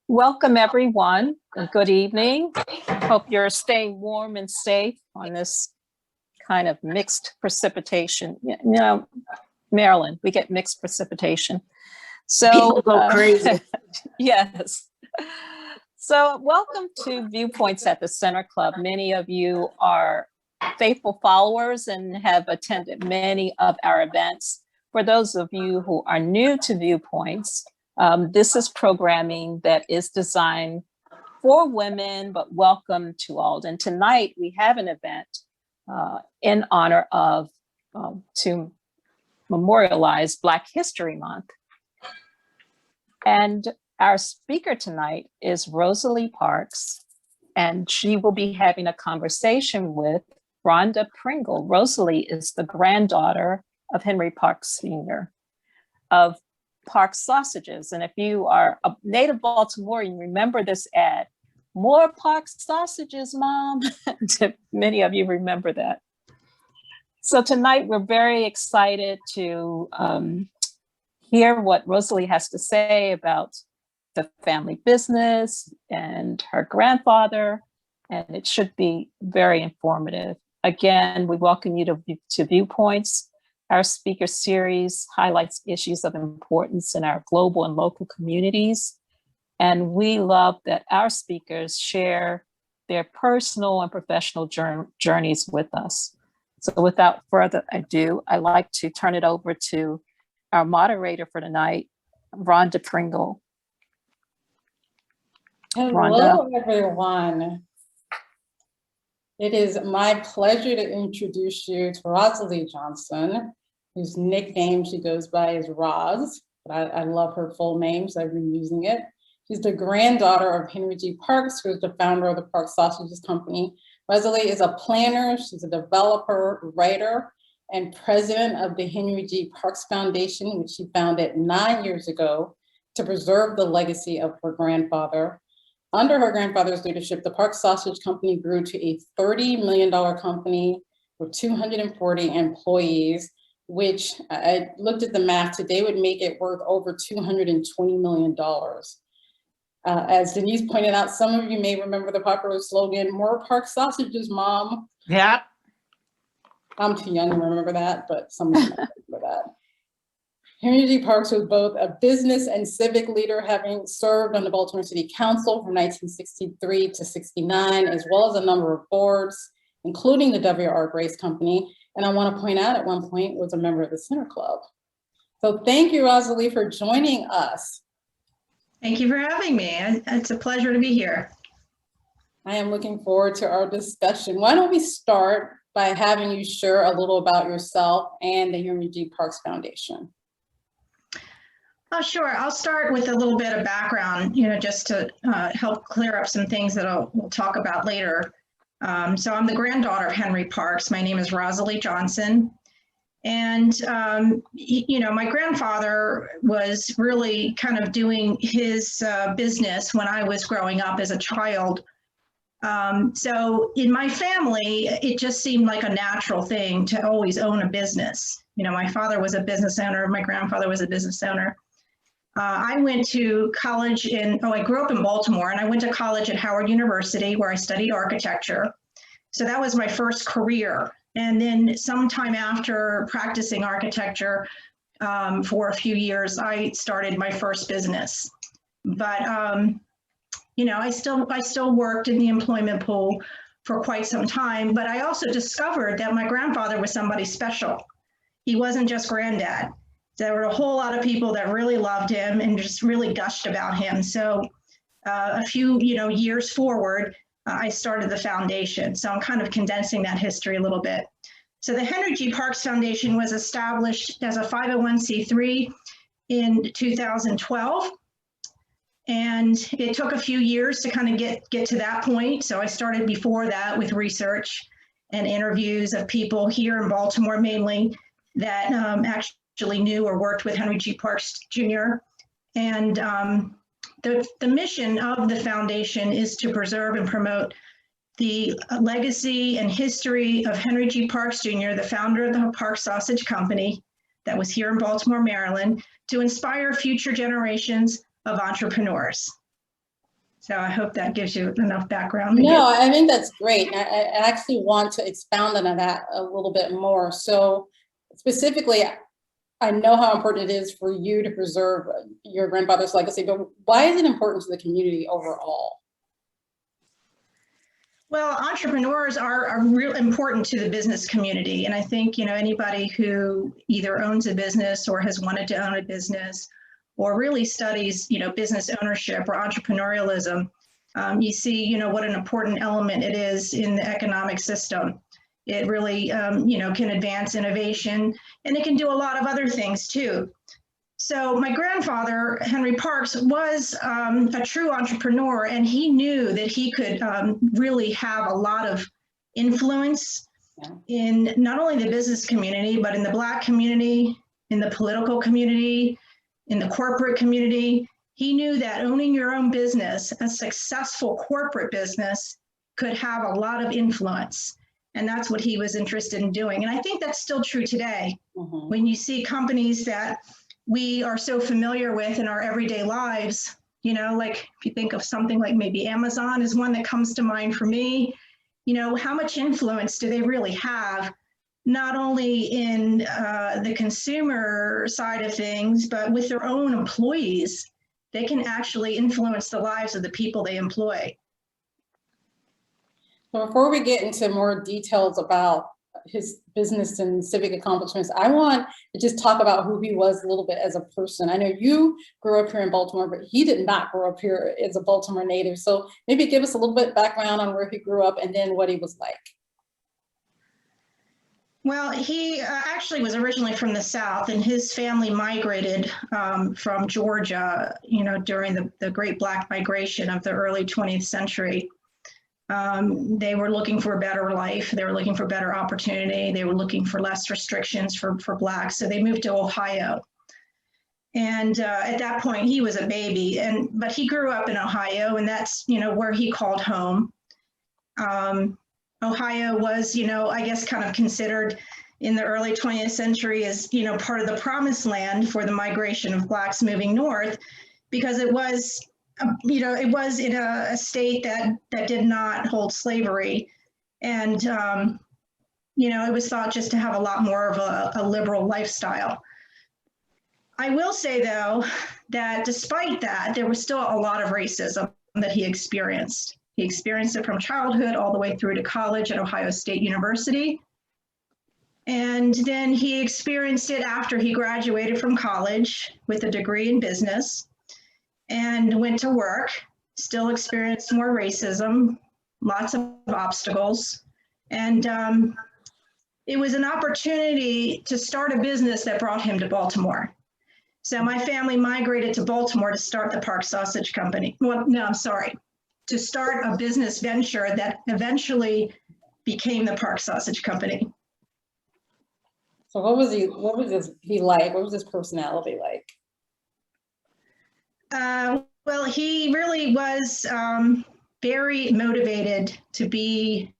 Welcome, everyone, and good evening. Hope you're staying warm and safe on this kind of mixed precipitation. Maryland, we get mixed precipitation. So people go crazy. Yes. So welcome to Viewpoints at the Center Club. Many of you are faithful followers and have attended many of our events. For those of you who are new to Viewpoints, this is programming that is designed for women, but welcome to all. And tonight we have an event in honor of, to memorialize Black History Month. And our speaker tonight is Rosalie Parks, and she will be having a conversation with Rhonda Pringle. Rosalie is the granddaughter of Henry Parks Sr. of Parks Sausages. And if you are a native Baltimorean, remember this ad, "More Parks Sausages, Mom." Many of you remember that. So tonight we're very excited to hear what Rosalie has to say about the family business and her grandfather, and it should be very informative. Again, we welcome you to Viewpoints. Our speaker series highlights issues of importance in our global and local communities. And we love that our speakers share their personal and professional journeys with us. So without further ado, I'd like to turn it over to our moderator for tonight, Rhonda Pringle. Hello, Rhonda. everyone. It is my pleasure to introduce you to Rosalie Johnson, whose nickname she goes by is Roz, but I love her full name, so I've been using it. She's the granddaughter of Henry G. Parks, who is the founder of the Parks Sausages Company. Rosalie is a planner, she's a developer, writer, and president of the Henry G. Parks Foundation, which she founded 9 years ago to preserve the legacy of her grandfather. Under her grandfather's leadership, the Parks Sausage Company grew to a $30 million company with 240 employees, which I looked at the math today would make it worth over $220 million. As Denise pointed out, some of you may remember the popular slogan, "More Parks Sausages, Mom." Yeah. I'm too young to remember that, but some of you might remember that. Henry G. Parks was both a business and civic leader, having served on the Baltimore City Council from 1963 to 69, as well as a number of boards, including the W.R. Grace Company. And I want to point out at one point was a member of the Center Club. So thank you, Rosalie, for joining us. Thank you for having me. It's a pleasure to be here. I am looking forward to our discussion. Why don't we start by having you share a little about yourself and the Henry G. Parks Foundation? Oh, sure. I'll start with a little bit of background, just to help clear up some things that we'll talk about later. So I'm the granddaughter of Henry Parks. My name is Rosalie Johnson. And, my grandfather was really kind of doing his business when I was growing up as a child. So in my family, it just seemed like a natural thing to always own a business. My father was a business owner. My grandfather was a business owner. I went to college I grew up in Baltimore, and I went to college at Howard University where I studied architecture. So that was my first career. And then sometime after practicing architecture for a few years, I started my first business. But, I still worked in the employment pool for quite some time, but I also discovered that my grandfather was somebody special. He wasn't just granddad. There were a whole lot of people that really loved him and just really gushed about him. So a few, years forward, I started the foundation. So I'm kind of condensing that history a little bit. So the Henry G. Parks Foundation was established as a 501c3 in 2012. And it took a few years to kind of get to that point. So I started before that with research and interviews of people here in Baltimore mainly that actually knew or worked with Henry G. Parks Jr. And the mission of the foundation is to preserve and promote the legacy and history of Henry G. Parks Jr., the founder of the Parks Sausage Company that was here in Baltimore, Maryland, to inspire future generations of entrepreneurs. So I hope that gives you enough background. No, I think that's great. I actually want to expound on that a little bit more. So specifically, I know how important it is for you to preserve your grandfather's legacy, but why is it important to the community overall? Well, entrepreneurs are real important to the business community. And I think, anybody who either owns a business or has wanted to own a business or really studies, business ownership or entrepreneurialism, you see, what an important element it is in the economic system. It really, can advance innovation, and it can do a lot of other things too. So my grandfather, Henry Parks, was a true entrepreneur, and he knew that he could really have a lot of influence in not only the business community, but in the Black community, in the political community, in the corporate community. He knew that owning your own business, a successful corporate business, could have a lot of influence. And that's what he was interested in doing. And I think that's still true today. Mm-hmm. When you see companies that we are so familiar with in our everyday lives, like if you think of something like maybe Amazon is one that comes to mind for me, how much influence do they really have, not only in the consumer side of things, but with their own employees? They can actually influence the lives of the people they employ. So before we get into more details about his business and civic accomplishments, I want to just talk about who he was a little bit as a person. I know you grew up here in Baltimore, but he did not grow up here as a Baltimore native. So maybe give us a little bit background on where he grew up and then what he was like. Well, he actually was originally from the South, and his family migrated from Georgia, during the Great Black Migration of the early 20th century. They were looking for a better life. They were looking for better opportunity. They were looking for less restrictions for Blacks. So they moved to Ohio. And at that point, he was a baby, but he grew up in Ohio, and that's, where he called home. Ohio was, I guess kind of considered in the early 20th century as, part of the promised land for the migration of Blacks moving north, because it was, it was in a state that did not hold slavery. And, it was thought just to have a lot more of a liberal lifestyle. I will say, though, that despite that, there was still a lot of racism that he experienced. He experienced it from childhood all the way through to college at Ohio State University. And then he experienced it after he graduated from college with a degree in business and went to work, still experienced more racism, lots of obstacles. And it was an opportunity to start a business that brought him to Baltimore. So my family migrated to Baltimore to start the Parks Sausage Company. Well, no, I'm sorry. To start a business venture that eventually became the Parks Sausage Company. So what was he like? What was his personality like? Well, he really was very motivated to be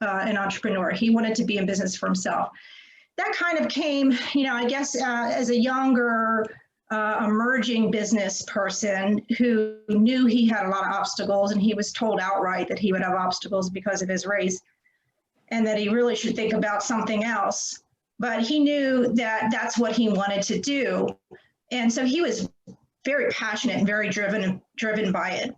an entrepreneur. He wanted to be in business for himself. That kind of came, I guess, as a younger emerging business person who knew he had a lot of obstacles, and he was told outright that he would have obstacles because of his race and that he really should think about something else. But he knew that that's what he wanted to do. And so he was very passionate and very driven by it.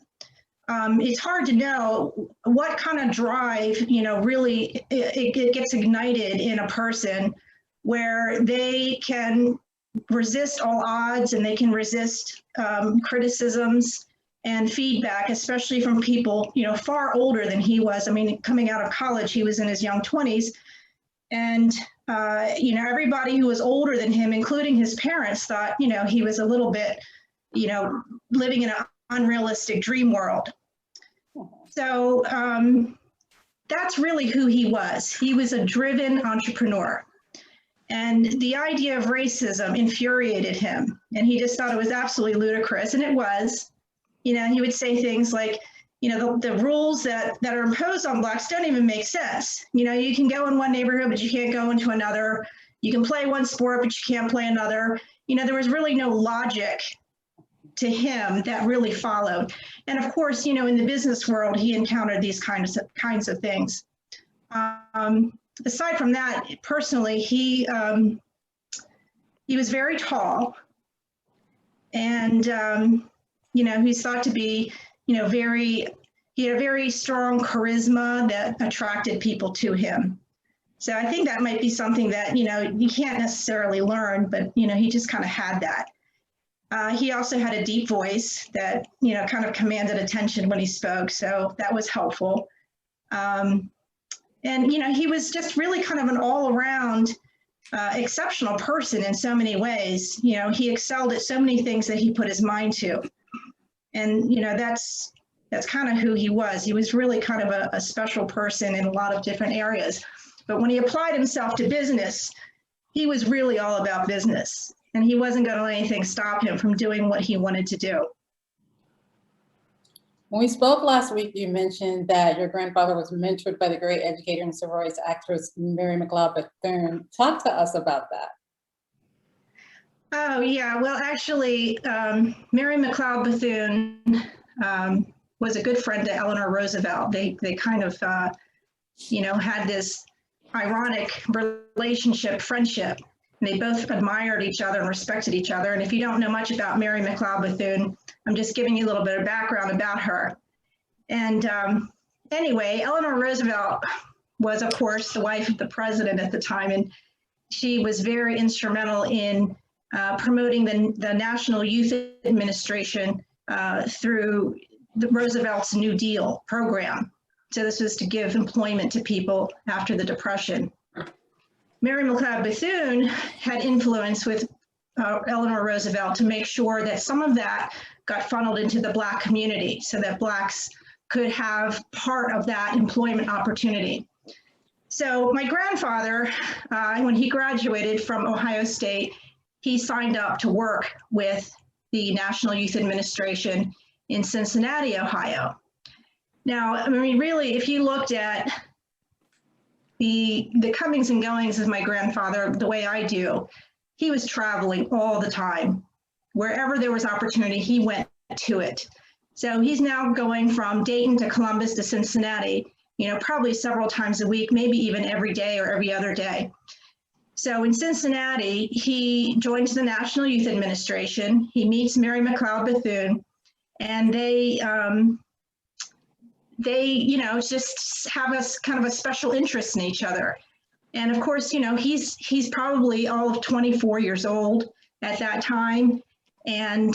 It's hard to know what kind of drive, really it gets ignited in a person where they can resist all odds and they can resist criticisms and feedback, especially from people, far older than he was. I mean, coming out of college, he was in his young 20s. And, everybody who was older than him, including his parents, thought, he was a little bit, living in an unrealistic dream world. So that's really who he was. He was a driven entrepreneur. And the idea of racism infuriated him. And he just thought it was absolutely ludicrous. And it was. He would say things like, the rules that are imposed on Blacks don't even make sense. You can go in one neighborhood, but you can't go into another. You can play one sport, but you can't play another. There was really no logic to him that really followed. And of course, you know, in the business world, he encountered these kinds of things. Aside from that, personally, he was very tall, and you know, he's thought to be, you know, he had a very strong charisma that attracted people to him. So I think that might be something that, you know, you can't necessarily learn, but, you know, he just kind of had that. He also had a deep voice that, you know, kind of commanded attention when he spoke. So that was helpful. And, you know, he was just really kind of an all around exceptional person in so many ways. You know, he excelled at so many things that he put his mind to. And, you know, that's kind of who he was. He was really kind of a special person in a lot of different areas. But when he applied himself to business, he was really all about business. And he wasn't going to let anything stop him from doing what he wanted to do. When we spoke last week, you mentioned that your grandfather was mentored by the great educator and civil rights actress, Mary McLeod Bethune. Talk to us about that. Oh, yeah. Well, actually, Mary McLeod Bethune was a good friend to Eleanor Roosevelt. They kind of, you know, had this ironic relationship, friendship. And they both admired each other and respected each other. And if you don't know much about Mary McLeod Bethune, I'm just giving you a little bit of background about her. And anyway, Eleanor Roosevelt was, of course, the wife of the president at the time. And she was very instrumental in promoting the National Youth Administration through Roosevelt's New Deal program. So this was to give employment to people after the Depression. Mary McLeod Bethune had influence with Eleanor Roosevelt to make sure that some of that got funneled into the Black community so that Blacks could have part of that employment opportunity. So my grandfather, when he graduated from Ohio State, he signed up to work with the National Youth Administration in Cincinnati, Ohio. Now, I mean, really, if you looked at the comings and goings of my grandfather the way I do, he was traveling all the time. Wherever there was opportunity, he went to it. So he's now going from Dayton to Columbus to Cincinnati, you know, probably several times a week, maybe even every day or every other day. So in Cincinnati, he joins the National Youth Administration. He meets Mary McLeod Bethune, and they you know, just have a kind of a special interest in each other. And of course, you know, he's probably all of 24 years old at that time. And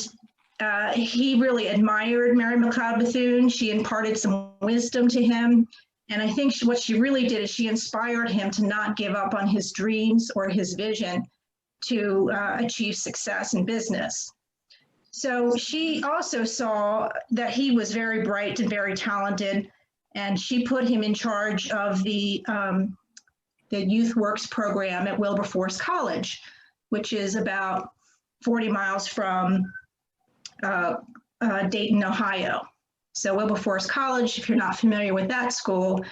he really admired Mary McLeod Bethune. She imparted some wisdom to him. And I think what she really did is she inspired him to not give up on his dreams or his vision to achieve success in business. So she also saw that he was very bright and very talented, and she put him in charge of the Youth Works program at Wilberforce College, which is about 40 miles from Dayton, Ohio. So Wilberforce College, if you're not familiar with that school,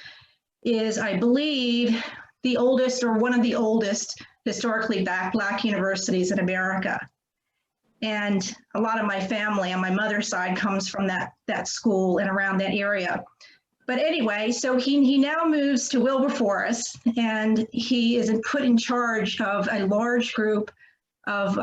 is, I believe, the oldest or one of the oldest historically Black universities in America. And a lot of my family on my mother's side comes from that school and around that area. But anyway, so he now moves to Wilberforce, and he is put in charge of a large group of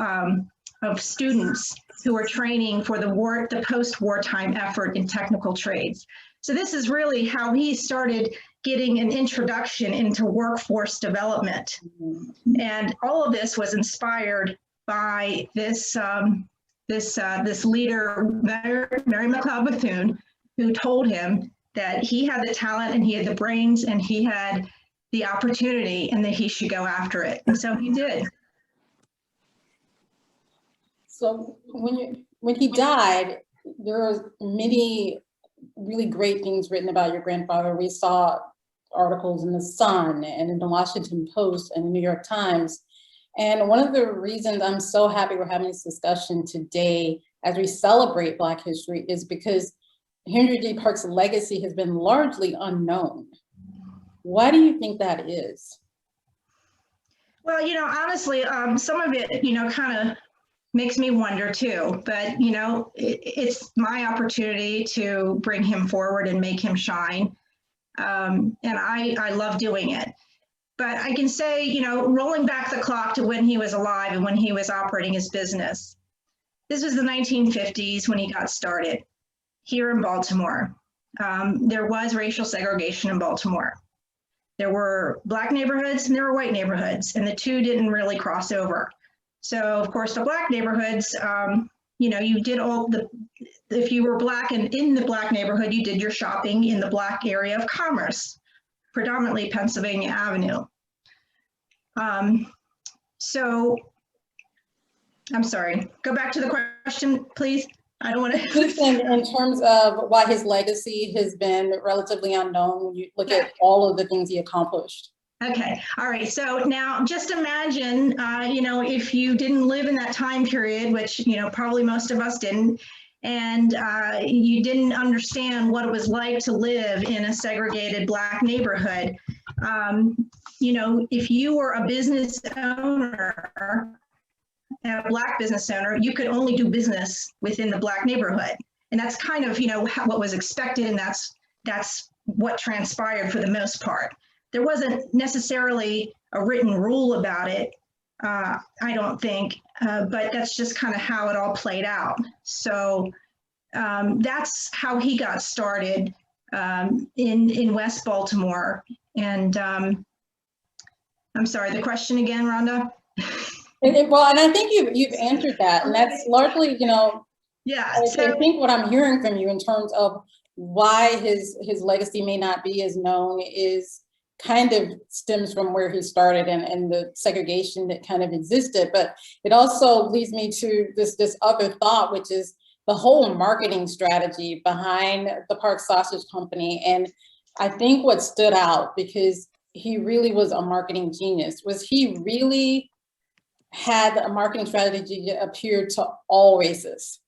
students who are training for the post-wartime effort in technical trades. So this is really how he started getting an introduction into workforce development. And all of this was inspired by this leader, Mary McLeod Bethune, who told him that he had the talent and he had the brains and he had the opportunity and that he should go after it. And so he did. So when he died, there were many really great things written about your grandfather. We saw articles in the Sun and in the Washington Post and the New York Times. And one of the reasons I'm so happy we're having this discussion today as we celebrate Black history is because Henry D. Parks' legacy has been largely unknown. Why do you think that is? Well, you know, honestly, some of it, you know, kind of makes me wonder too. But, you know, it's my opportunity to bring him forward and make him shine. And I love doing it. But I can say, you know, rolling back the clock to when he was alive and when he was operating his business. This was the 1950s when he got started here in Baltimore. There was racial segregation in Baltimore. There were Black neighborhoods and there were white neighborhoods, and the two didn't really cross over. So, of course, the Black neighborhoods, you know, you did all the, if you were Black and in the Black neighborhood, you did your shopping in the Black area of commerce, predominantly Pennsylvania Avenue. So, I'm sorry, go back to the question, please. I don't want to. Just in terms of why his legacy has been relatively unknown when you look at all of the things he accomplished. Okay, all right. So now just imagine, you know, if you didn't live in that time period, which, you know, probably most of us didn't, and you didn't understand what it was like to live in a segregated Black neighborhood. You know, if you were a business owner, a Black business owner, you could only do business within the Black neighborhood. And that's kind of, you know, what was expected, and that's what transpired for the most part. There wasn't necessarily a written rule about it, I don't think, but that's just kind of how it all played out. So that's how he got started in West Baltimore. And I'm sorry, the question again, Rhonda? Well, and I think you've answered that, and that's largely, you know, yeah. I So, think what I'm hearing from you in terms of why his legacy may not be as known is kind of stems from where he started and the segregation that kind of existed. But it also leads me to this other thought, which is the whole marketing strategy behind the Parks Sausage Company. And I think what stood out, because he really was a marketing genius, was he really had a marketing strategy that appeared to all races.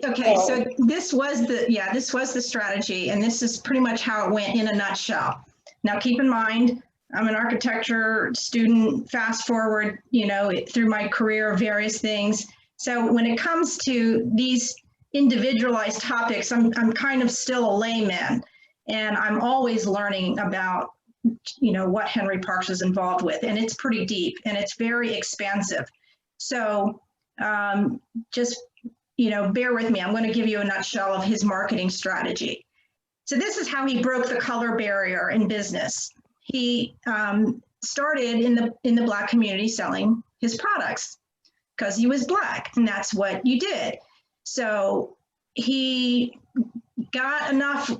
okay, so this was the strategy, and this is pretty much how it went in a nutshell. Now, keep in mind, I'm an architecture student, fast forward, you know, through my career of various things. So when it comes to these individualized topics, I'm kind of still a layman, and I'm always learning about, you know, what Henry Parks is involved with, and it's pretty deep and it's very expansive. So just, you know, bear with me. I'm going to give you a nutshell of his marketing strategy. So this is how he broke the color barrier in business. He started in the Black community selling his products because he was Black, and that's what you did. So he got enough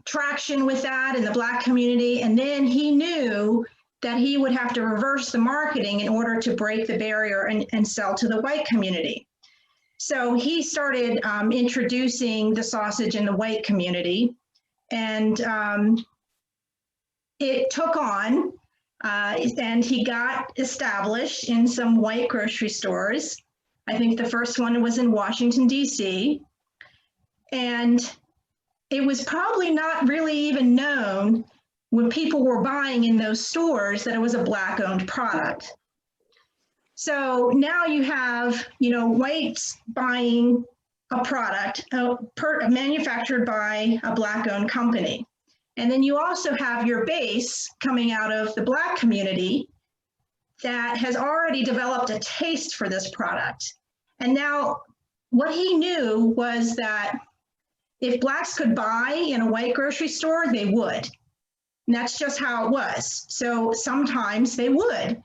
traction with that in the Black community, and then he knew that he would have to reverse the marketing in order to break the barrier and sell to the white community. So he started introducing the sausage in the white community, and it took on, and he got established in some white grocery stores. I think the first one was in Washington, D.C., and it was probably not really even known when people were buying in those stores that it was a Black-owned product. So now you have, you know, whites buying a product manufactured by a Black-owned company. And then you also have your base coming out of the Black community that has already developed a taste for this product. And now what he knew was that if Blacks could buy in a white grocery store, they would. And that's just how it was. So sometimes they would.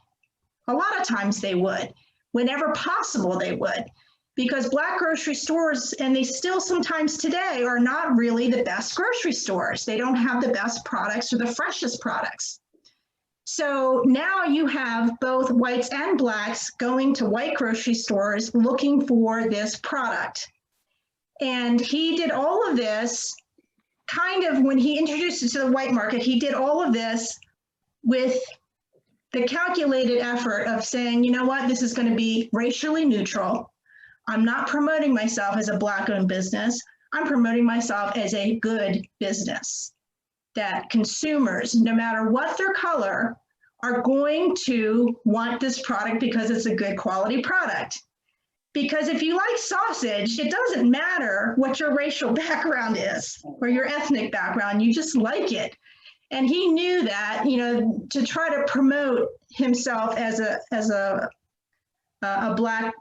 A lot of times they would. Whenever possible, they would. Because Black grocery stores, and they still sometimes today, are not really the best grocery stores. They don't have the best products or the freshest products. So now you have both whites and Blacks going to white grocery stores looking for this product. And he did all of this kind of, when he introduced it to the white market, he did all of this with the calculated effort of saying, you know what, this is going to be racially neutral. I'm not promoting myself as a Black-owned business. I'm promoting myself as a good business that consumers, no matter what their color, are going to want this product because it's a good quality product. Because if you like sausage, it doesn't matter what your racial background is or your ethnic background, you just like it. And he knew that, to try to promote himself as a Black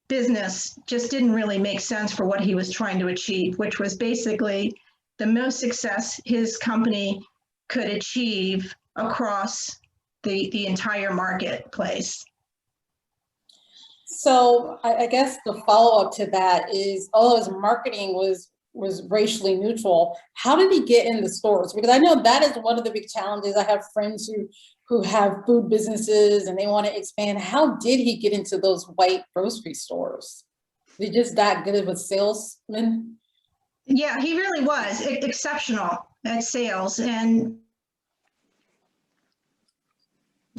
business just didn't really make sense for what he was trying to achieve, which was basically the most success his company could achieve across the entire marketplace. So I guess the follow-up to that is, although his marketing was racially neutral, how did he get in the stores? Because I know that is one of the big challenges. I have friends who have food businesses and they want to expand. How did he get into those white grocery stores? Is he just that good of a salesman? Yeah, he really was exceptional at sales. And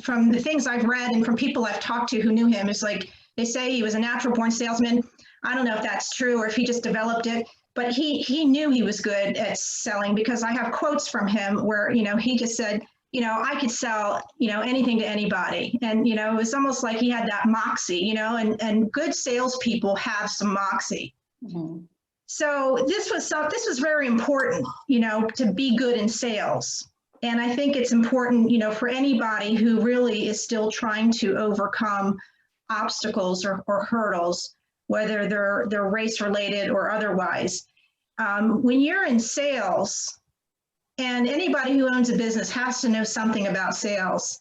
from the things I've read and from people I've talked to who knew him, it's like they say he was a natural born salesman. I don't know if that's true or if he just developed it, but he knew he was good at selling, because I have quotes from him where, he just said, I could sell, anything to anybody. And, it was almost like he had that moxie, and good salespeople have some moxie. Mm-hmm. So this was very important, to be good in sales. And I think it's important, for anybody who really is still trying to overcome obstacles or hurdles, whether they're race related or otherwise. When you're in sales, and anybody who owns a business has to know something about sales,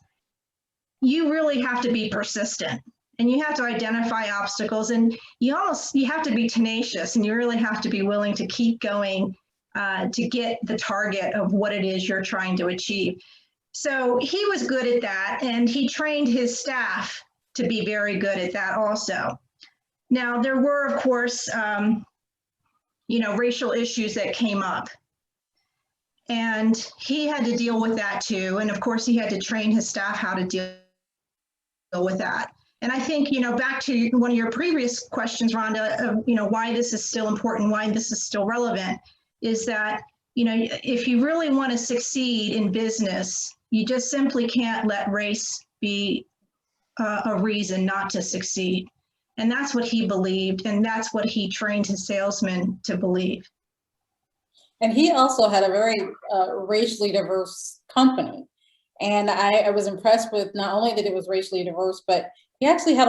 you really have to be persistent. And you have to identify obstacles, and you have to be tenacious, and you really have to be willing to keep going to get the target of what it is you're trying to achieve. So he was good at that, and he trained his staff to be very good at that also. Now, there were, of course, racial issues that came up, and he had to deal with that too. And of course, he had to train his staff how to deal with that. And I think, back to one of your previous questions, Rhonda, why this is still important, why this is still relevant, is that, if you really want to succeed in business, you just simply can't let race be a reason not to succeed. And that's what he believed, and that's what he trained his salesmen to believe. And he also had a very racially diverse company. And I was impressed with not only that it was racially diverse, but he actually had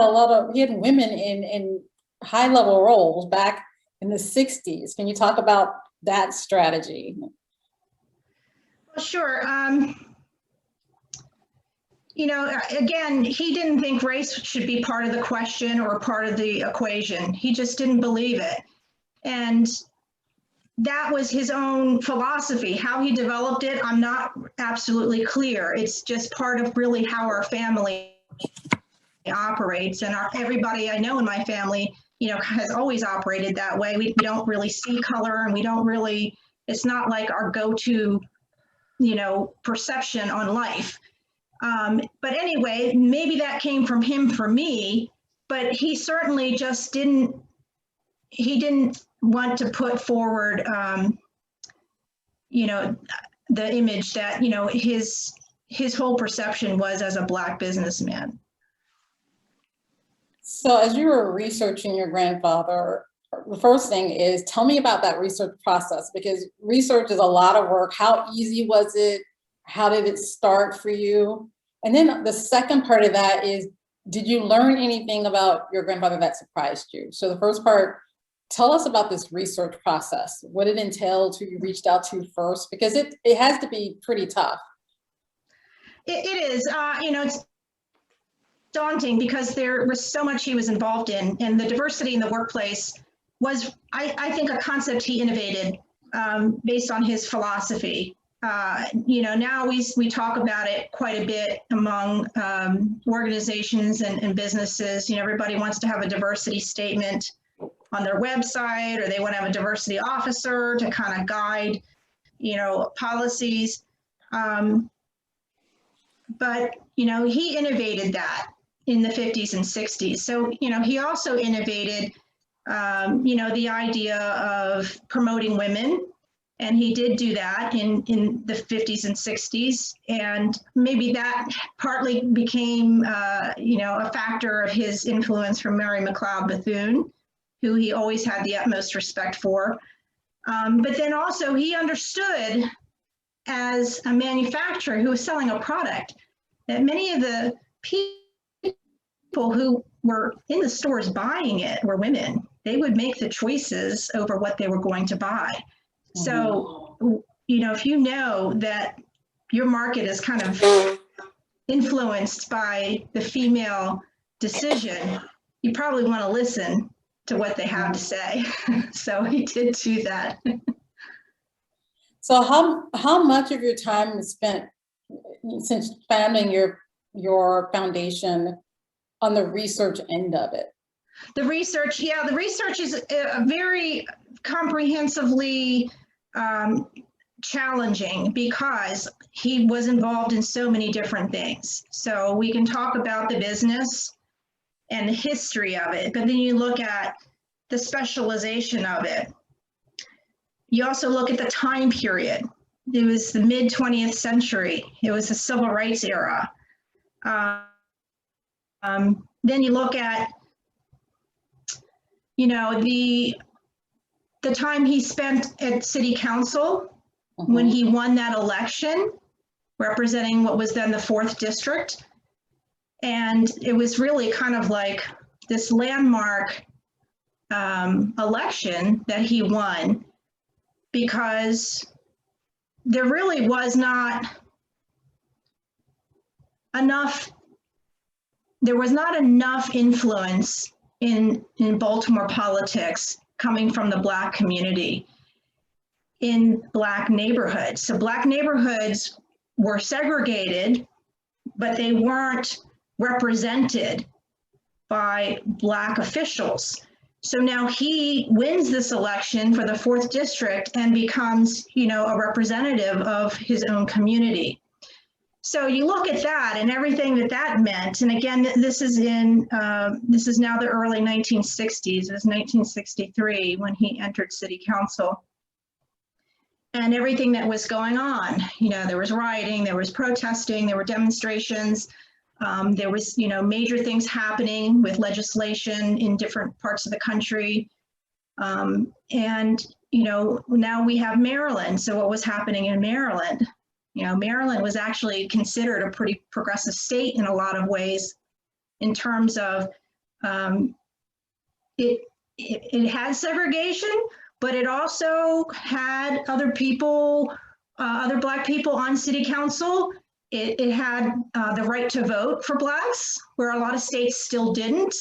he had women in high level roles back in the 60s. Can you talk about that strategy? Well, sure. Again, he didn't think race should be part of the question or part of the equation. He just didn't believe it. And that was his own philosophy. How he developed it, I'm not absolutely clear. It's just part of really how our family operates, and everybody I know in my family, has always operated that way. We don't really see color, and we don't really, it's not like our go-to, perception on life. But anyway, maybe that came from him for me, but he certainly just didn't want to put forward, the image that, his whole perception was as a Black businessman. So as you were researching your grandfather, the first thing is, tell me about that research process, because research is a lot of work. How easy was it? How did it start for you? And then the second part of that is, did you learn anything about your grandfather that surprised you? So the first part, tell us about this research process. What it entailed, who you reached out to first, because it has to be pretty tough. It is, it's daunting because there was so much he was involved in, and the diversity in the workplace was, I think, a concept he innovated based on his philosophy. Now we talk about it quite a bit among organizations and businesses. Everybody wants to have a diversity statement on their website, or they want to have a diversity officer to kind of guide, policies. But, he innovated that in the 50s and 60s. So, he also innovated, the idea of promoting women And he did do that in the 50s and 60s. And maybe that partly became, a factor of his influence from Mary McLeod Bethune, who he always had the utmost respect for. But then also he understood as a manufacturer who was selling a product that many of the people who were in the stores buying it were women. They would make the choices over what they were going to buy. So, if you know that your market is kind of influenced by the female decision, you probably want to listen to what they have to say. So he did do that. So how much of your time is spent since founding your foundation on the research end of it? The research is very comprehensively challenging because he was involved in so many different things. So we can talk about the business and the history of it, but then you look at the specialization of it. You also look at the time period. It was the mid 20th century. It was the civil rights era. Then you look at, the time he spent at city council when he won that election, representing what was then the 4th district. And it was really kind of like this landmark election that he won, because there really was not enough influence in Baltimore politics coming from the Black community in Black neighborhoods. So Black neighborhoods were segregated, but they weren't represented by Black officials. So now he wins this election for the 4th district and becomes, a representative of his own community. So you look at that and everything that meant. And again, this is now the early 1960s. It was 1963 when he entered city council. And everything that was going on, there was rioting, there was protesting, there were demonstrations. There was, major things happening with legislation in different parts of the country. And, now we have Maryland. So what was happening in Maryland? Maryland was actually considered a pretty progressive state in a lot of ways in terms of it had segregation, but it also had other people, other Black people on city council. It had the right to vote for Blacks, where a lot of states still didn't.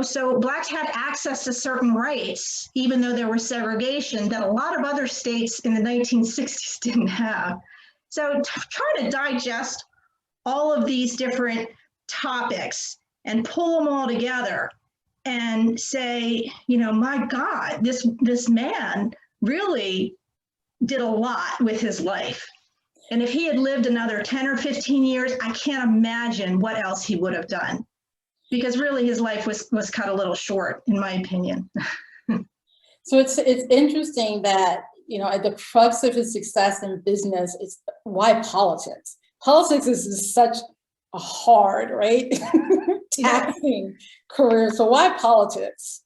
So Blacks had access to certain rights, even though there was segregation that a lot of other states in the 1960s didn't have. So trying to digest all of these different topics and pull them all together and say, my God, this man really did a lot with his life. And if he had lived another 10 or 15 years, I can't imagine what else he would have done. Because really his life was cut a little short, in my opinion. So it's interesting that, at the crux of his success in business is why politics. Politics is such a hard, right? Taxing career. So why politics?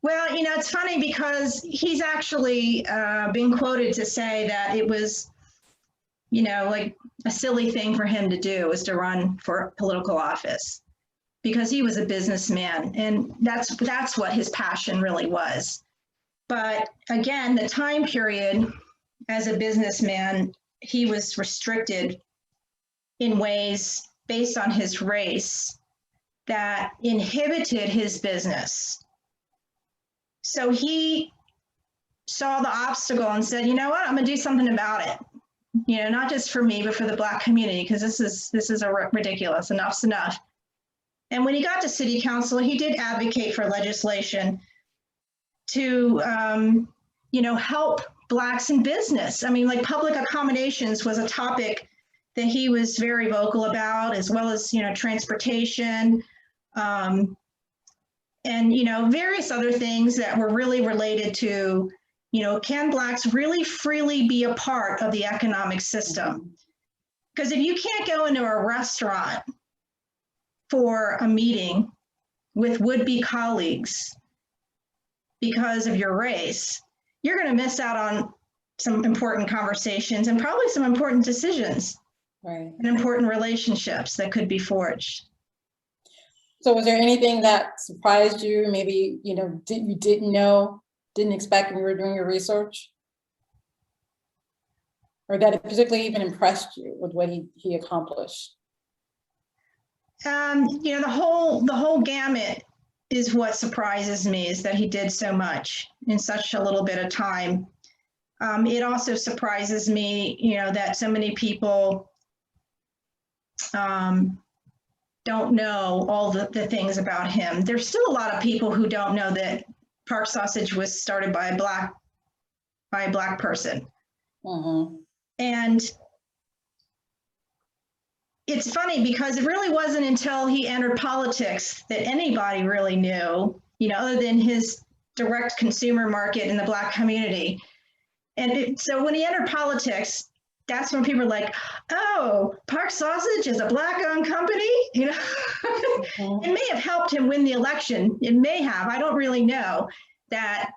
Well, it's funny because he's actually been quoted to say that it was, like a silly thing for him to do was to run for political office, because he was a businessman, and that's what his passion really was. But again, the time period as a businessman, he was restricted in ways based on his race that inhibited his business. So he saw the obstacle and said, you know what, I'm gonna do something about it. Not just for me, but for the Black community, because this is ridiculous. Enough's enough. And when he got to city council, he did advocate for legislation to, help Blacks in business. I mean, like public accommodations was a topic that he was very vocal about, as well as, transportation, and, various other things that were really related to, can Blacks really freely be a part of the economic system? Because if you can't go into a restaurant for a meeting with would-be colleagues because of your race, you're going to miss out on some important conversations and probably some important decisions, Right. and important relationships that could be forged. So was there anything that surprised you? Maybe, you didn't know, didn't expect when you were doing your research? Or that it particularly even impressed you with what he accomplished? The whole gamut is what surprises me, is that he did so much in such a little bit of time. It also surprises me, that so many people don't know all the things about him. There's still a lot of people who don't know that Park Sausage was started by a black person. Mm-hmm. And it's funny because it really wasn't until he entered politics that anybody really knew, other than his direct consumer market in the Black community. And so when he entered politics, that's when people are like, oh, Park Sausage is a Black-owned company? Mm-hmm. It may have helped him win the election. It may have. I don't really know that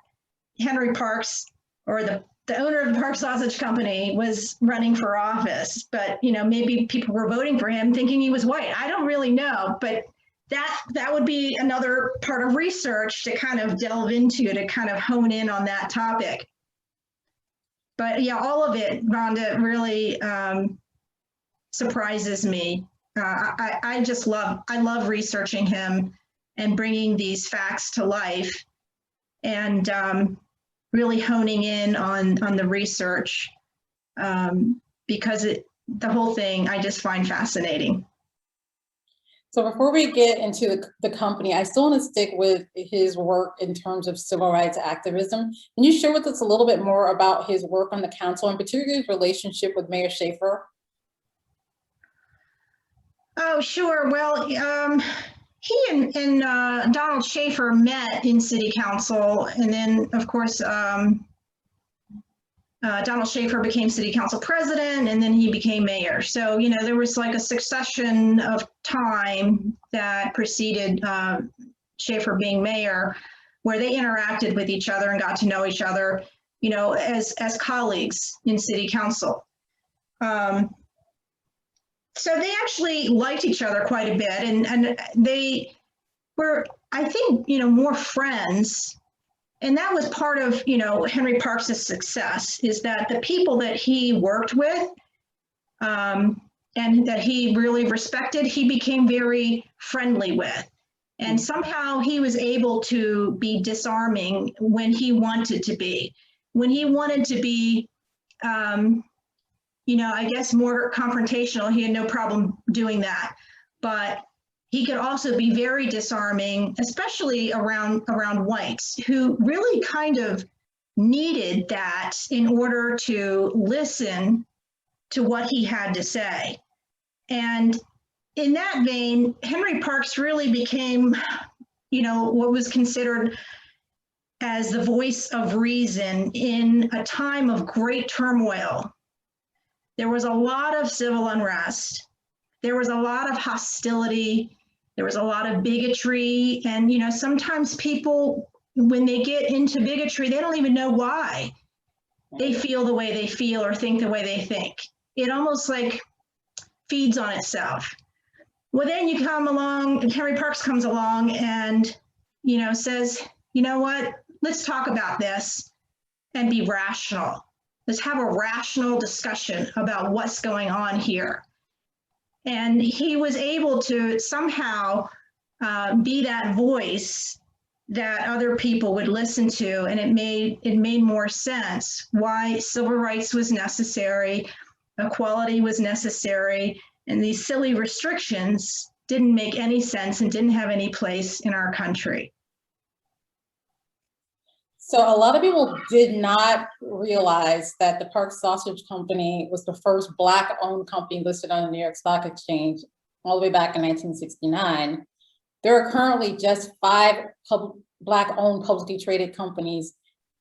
Henry Parks, or the owner of the Park Sausage Company, was running for office. But, maybe people were voting for him thinking he was white. I don't really know. But that would be another part of research to kind of delve into, to kind of hone in on that topic. But yeah, all of it, Rhonda, really surprises me. I love researching him and bringing these facts to life, and really honing in on the research, because the whole thing I just find fascinating. So before we get into the company, I still want to stick with his work in terms of civil rights activism. Can you share with us a little bit more about his work on the council, and particularly his relationship with Mayor Schaefer? Oh, sure. Well, he and Donald Schaefer met in city council, and then, of course, Donald Schaefer became city council president, and then he became mayor. So, there was like a succession of time that preceded Schaefer being mayor, where they interacted with each other and got to know each other, as colleagues in city council. So they actually liked each other quite a bit, and they were, I think, more friends. And that was part of, Henry Parks' success, is that the people that he worked with, and that he really respected, he became very friendly with. And somehow he was able to be disarming when he wanted to be. When he wanted to be, I guess more confrontational, he had no problem doing that. But he could also be very disarming, especially around whites, who really kind of needed that in order to listen to what he had to say. And in that vein, Henry Parks really became, what was considered as the voice of reason in a time of great turmoil. There was a lot of civil unrest. There was a lot of hostility. There was a lot of bigotry. And, sometimes people, when they get into bigotry, they don't even know why they feel the way they feel or think the way they think. It almost like feeds on itself. Well, then you come along, and Henry Parks comes along and, says, you know what, let's talk about this and be rational. Let's have a rational discussion about what's going on here. And he was able to somehow be that voice that other people would listen to, and it made more sense why civil rights was necessary, equality was necessary, and these silly restrictions didn't make any sense and didn't have any place in our country. So a lot of people did not realize that the Park Sausage Company was the first Black-owned company listed on the New York Stock Exchange all the way back in 1969. There are currently just 5 Black-owned publicly traded companies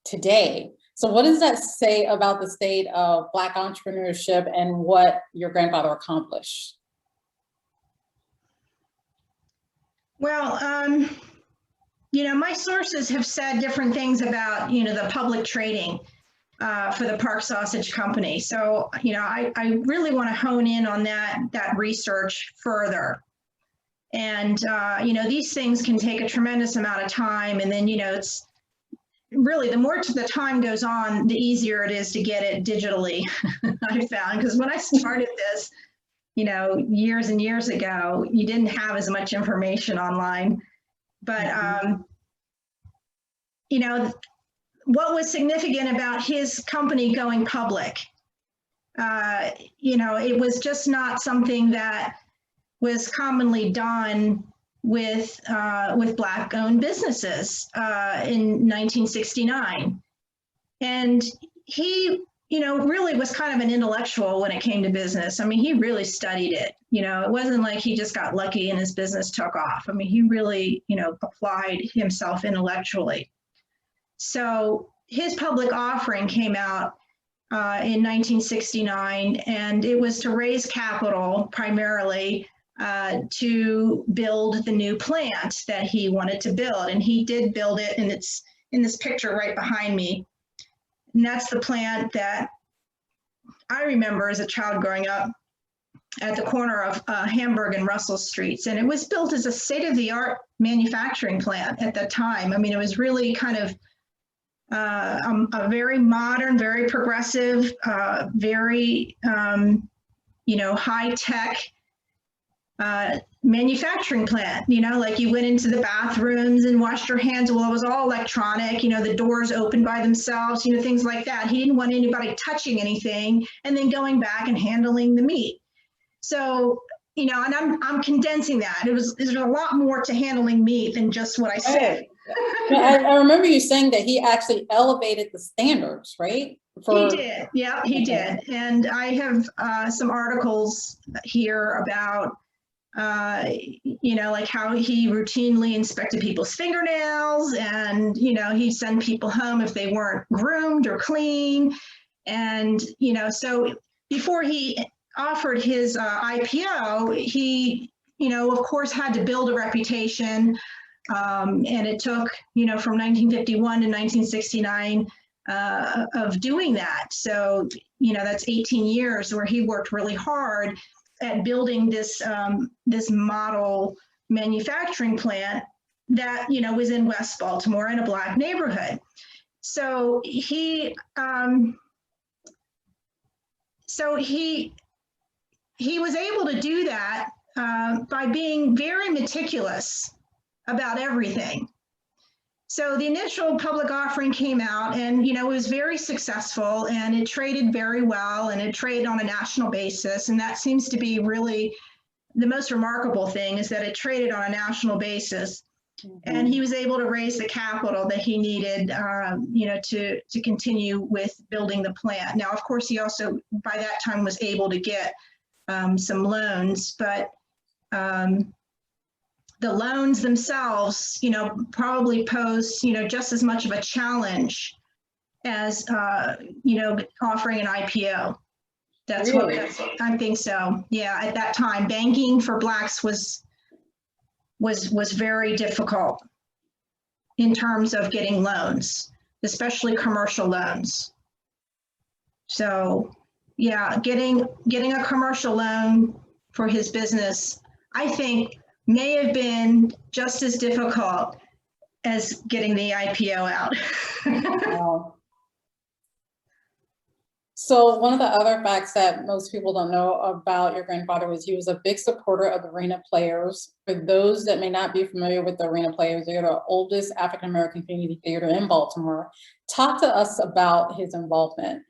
today. So what does that say about the state of Black entrepreneurship and what your grandfather accomplished? Well, my sources have said different things about, the public trading for the Park Sausage Company. So, I really want to hone in on that research further. And, these things can take a tremendous amount of time. And then, it's really, the more the time goes on, the easier it is to get it digitally, I found. Because when I started this, years and years ago, you didn't have as much information online. But, what was significant about his company going public? It was just not something that was commonly done with Black-owned businesses in 1969. And he, really was kind of an intellectual when it came to business. I mean, he really studied it. It wasn't like he just got lucky and his business took off. I mean, he really, applied himself intellectually. So his public offering came out in 1969, and it was to raise capital primarily to build the new plant that he wanted to build. And he did build it, and it's in this picture right behind me. And that's the plant that I remember as a child growing up at the corner of Hamburg and Russell Streets. And it was built as a state-of-the-art manufacturing plant at the time. I mean, it was really kind of a very modern, very progressive, very, high-tech manufacturing plant. Like you went into the bathrooms and washed your hands. Well, it was all electronic, the doors opened by themselves, things like that. He didn't want anybody touching anything and then going back and handling the meat. So, and I'm condensing that. There's a lot more to handling meat than just what I said. I remember you saying that he actually elevated the standards, right? He did. Yeah, he did. And I have some articles here about, like how he routinely inspected people's fingernails, and, he'd send people home if they weren't groomed or clean. And, so before he offered his IPO, he, of course, had to build a reputation. And it took, from 1951 to 1969 of doing that. So, that's 18 years where he worked really hard at building this this model manufacturing plant that, was in West Baltimore in a Black neighborhood. So he was able to do that by being very meticulous about everything. So the initial public offering came out, and it was very successful, and it traded very well, and it traded on a national basis. And that seems to be really the most remarkable thing, is that it traded on a national basis. Mm-hmm. And he was able to raise the capital that he needed, to continue with building the plant. Now, of course, he also by that time was able to get some loans, but the loans themselves, probably pose, just as much of a challenge as, offering an IPO. That's really? I think so. Yeah, at that time, banking for Blacks was very difficult in terms of getting loans, especially commercial loans. So, yeah, getting a commercial loan for his business, I think, may have been just as difficult as getting the IPO out. Wow. So one of the other facts that most people don't know about your grandfather was he was a big supporter of the Arena Players. For those that may not be familiar with the Arena Players, they're the oldest African-American community theater in Baltimore. Talk to us about his involvement.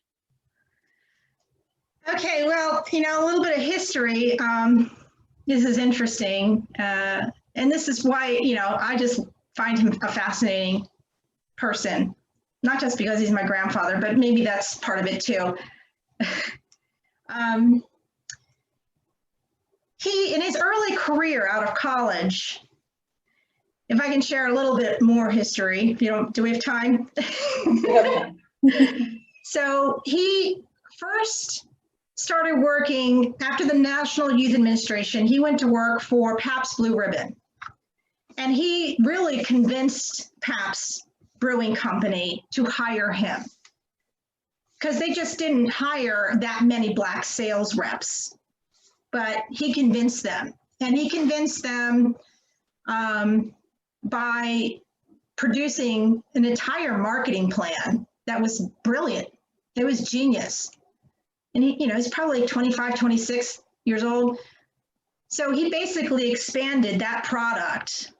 Okay, well, a little bit of history. This is interesting. And this is why, I just find him a fascinating person, not just because he's my grandfather, but maybe that's part of it too. He, in his early career out of college, if I can share a little bit more history, if you don't, do we have time? Okay. So he first started working after the National Youth Administration. He went to work for Pabst Blue Ribbon. And he really convinced Pabst Brewing Company to hire him because they just didn't hire that many Black sales reps. But he convinced them. And he convinced them by producing an entire marketing plan that was brilliant. It was genius. And he, he's probably 25, 26 years old. So he basically expanded that product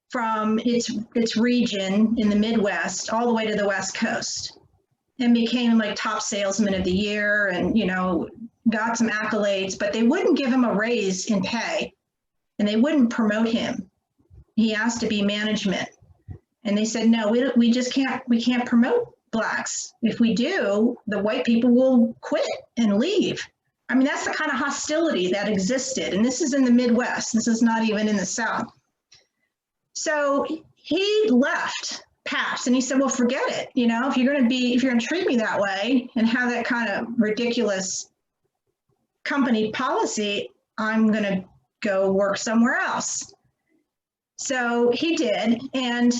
from its region in the Midwest all the way to the West Coast and became like top salesman of the year and, got some accolades, but they wouldn't give him a raise in pay and they wouldn't promote him. He asked to be management. And they said, no, we can't promote Blacks. If we do, the white people will quit and leave. I mean, that's the kind of hostility that existed. And this is in the Midwest. This is not even in the South. So he left Pabst and he said, well, forget it. If you're going to treat me that way and have that kind of ridiculous company policy, I'm going to go work somewhere else. So he did. And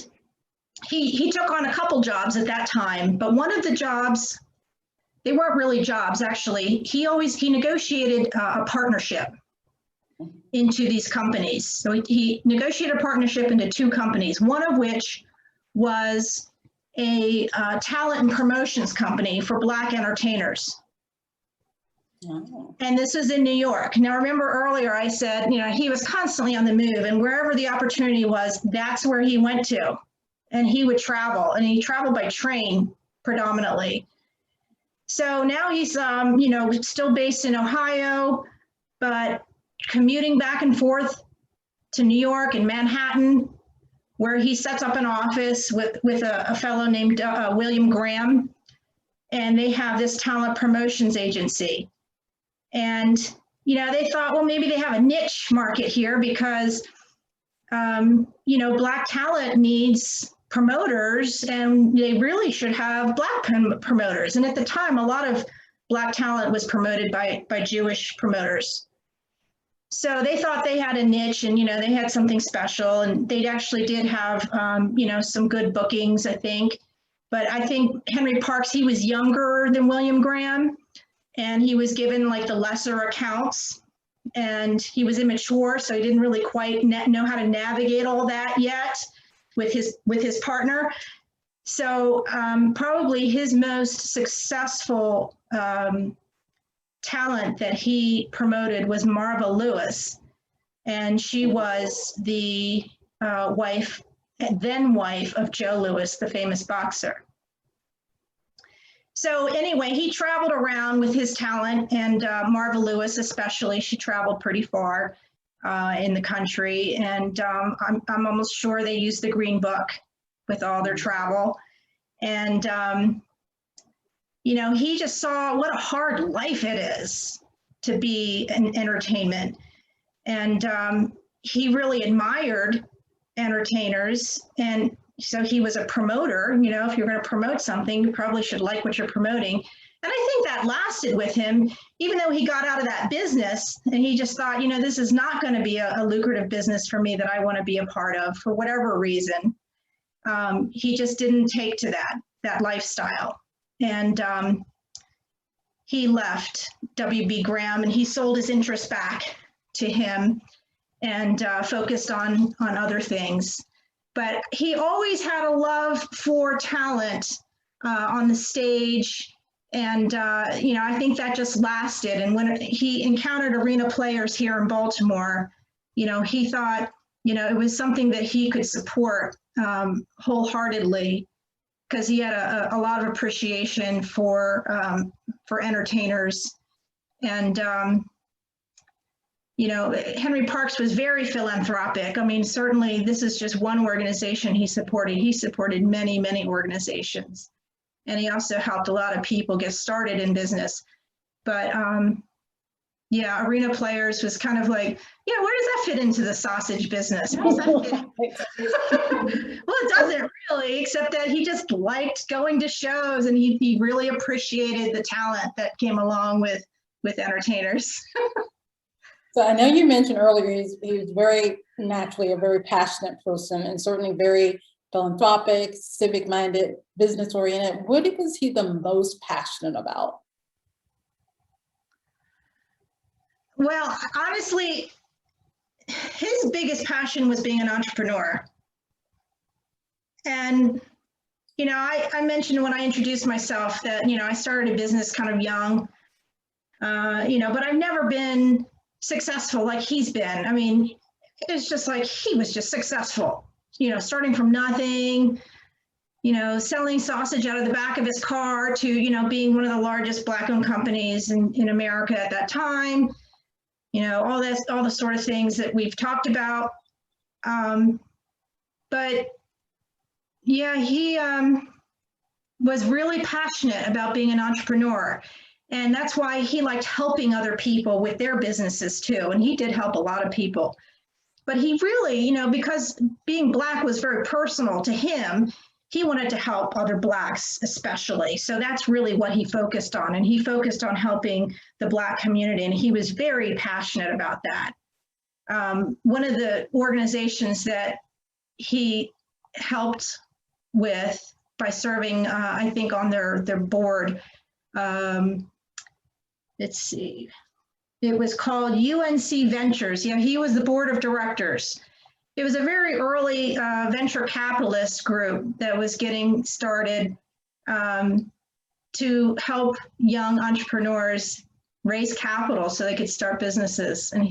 he took on a couple jobs at that time, but one of the jobs, they weren't really jobs, actually. He negotiated a partnership into these companies. So he negotiated a partnership into two companies, one of which was a talent and promotions company for Black entertainers. Oh. And this was in New York. Now, remember earlier I said, he was constantly on the move, and wherever the opportunity was, that's where he went to. And he would travel, and he traveled by train predominantly. So now he's, still based in Ohio, but commuting back and forth to New York and Manhattan, where he sets up an office with a fellow named William Graham, and they have this talent promotions agency. And, they thought, well, maybe they have a niche market here because, Black talent needs promoters and they really should have Black promoters. And at the time, a lot of Black talent was promoted by Jewish promoters. So they thought they had a niche and, they had something special, and they actually did have, some good bookings, I think. But I think Henry Parks, he was younger than William Graham, and he was given like the lesser accounts, and he was immature, so he didn't really quite know how to navigate all that yet with his partner. So probably his most successful talent that he promoted was Marva Lewis, and she was the then wife of Joe Louis, the famous boxer. So anyway, he traveled around with his talent, and Marva Lewis especially, she traveled pretty far in the country, and I'm almost sure they used the Green Book with all their travel. And he just saw what a hard life it is to be in entertainment. And he really admired entertainers. And so he was a promoter. If you're going to promote something, you probably should like what you're promoting. And I think that lasted with him, even though he got out of that business and he just thought, this is not going to be a lucrative business for me that I want to be a part of for whatever reason. He just didn't take to that lifestyle. And he left W.B. Graham and he sold his interest back to him and focused on other things. But he always had a love for talent on the stage. And, I think that just lasted. And when he encountered arena players here in Baltimore, he thought, it was something that he could support wholeheartedly, because he had a lot of appreciation for entertainers. And, Henry Parks was very philanthropic. I mean, certainly this is just one organization he supported. He supported many, many organizations. And he also helped a lot of people get started in business. But, Yeah, arena players was kind of like, yeah, where does that fit into the sausage business? How does that fit? Well, it doesn't really, except that he just liked going to shows, and he really appreciated the talent that came along with entertainers. So I know you mentioned earlier he was very naturally a very passionate person, and certainly very philanthropic, civic-minded, business-oriented. What was he the most passionate about? Well, honestly, his biggest passion was being an entrepreneur. And, you know, I mentioned when I introduced myself that, you know, I started a business kind of young, you know, but I've never been successful like he's been. I mean, it's just like he was just successful, you know, starting from nothing, you know, selling sausage out of the back of his car to, you know, being one of the largest Black-owned companies in America at that time. You know, all the sort of things that we've talked about. But yeah, he was really passionate about being an entrepreneur. And that's why he liked helping other people with their businesses too. And he did help a lot of people. But he really, you know, because being Black was very personal to him, he wanted to help other Blacks especially. So that's really what he focused on. And he focused on helping the Black community. And he was very passionate about that. One of the organizations that he helped with by serving, I think, on their board, let's see, it was called UNC Ventures. Yeah, he was the board of directors. It was a very early venture capitalist group that was getting started to help young entrepreneurs raise capital so they could start businesses. And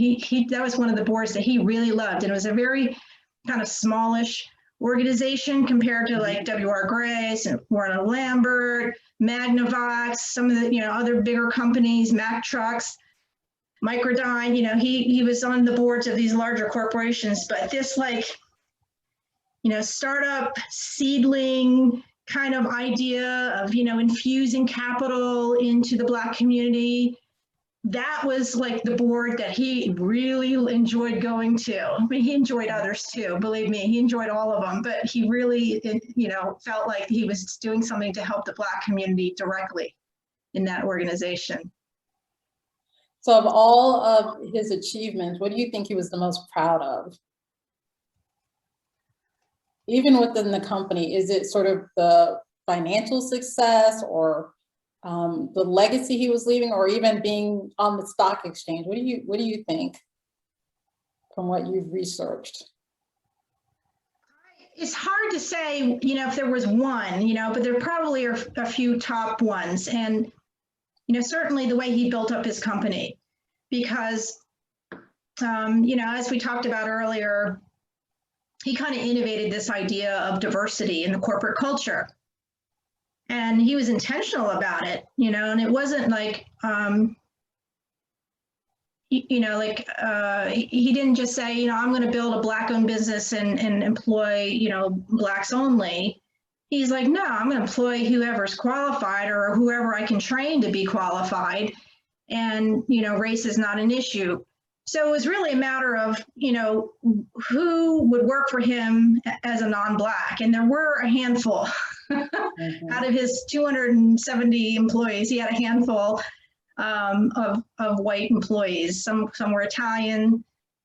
that was one of the boards that he really loved. And it was a very kind of smallish organization compared to like W.R. Grace and Warren Lambert, Magnavox, some of the, you know, other bigger companies, Mack Trucks, Microdyne. You know, he was on the boards of these larger corporations, but this, like, you know, startup seedling kind of idea of, you know, infusing capital into the Black community, that was like the board that he really enjoyed going to. I mean, he enjoyed others too, believe me, he enjoyed all of them, but he really, you know, felt like he was doing something to help the Black community directly in that organization. So of all of his achievements, what do you think he was the most proud of? Even within the company, is it sort of the financial success or the legacy he was leaving, or even being on the stock exchange? What do you think from what you've researched? It's hard to say, you know, if there was one, you know, but there probably are a few top ones. And, you know, certainly the way he built up his company, because, you know, as we talked about earlier, he kind of innovated this idea of diversity in the corporate culture. And he was intentional about it, you know, and it wasn't like, you know, like he didn't just say, you know, I'm going to build a Black-owned business and employ, you know, Blacks only. He's like, no, I'm going to employ whoever's qualified or whoever I can train to be qualified. And, you know, race is not an issue. So it was really a matter of, you know, who would work for him as a non-Black. And there were a handful. Out of his 270 employees, he had a handful of white employees. Some were Italian,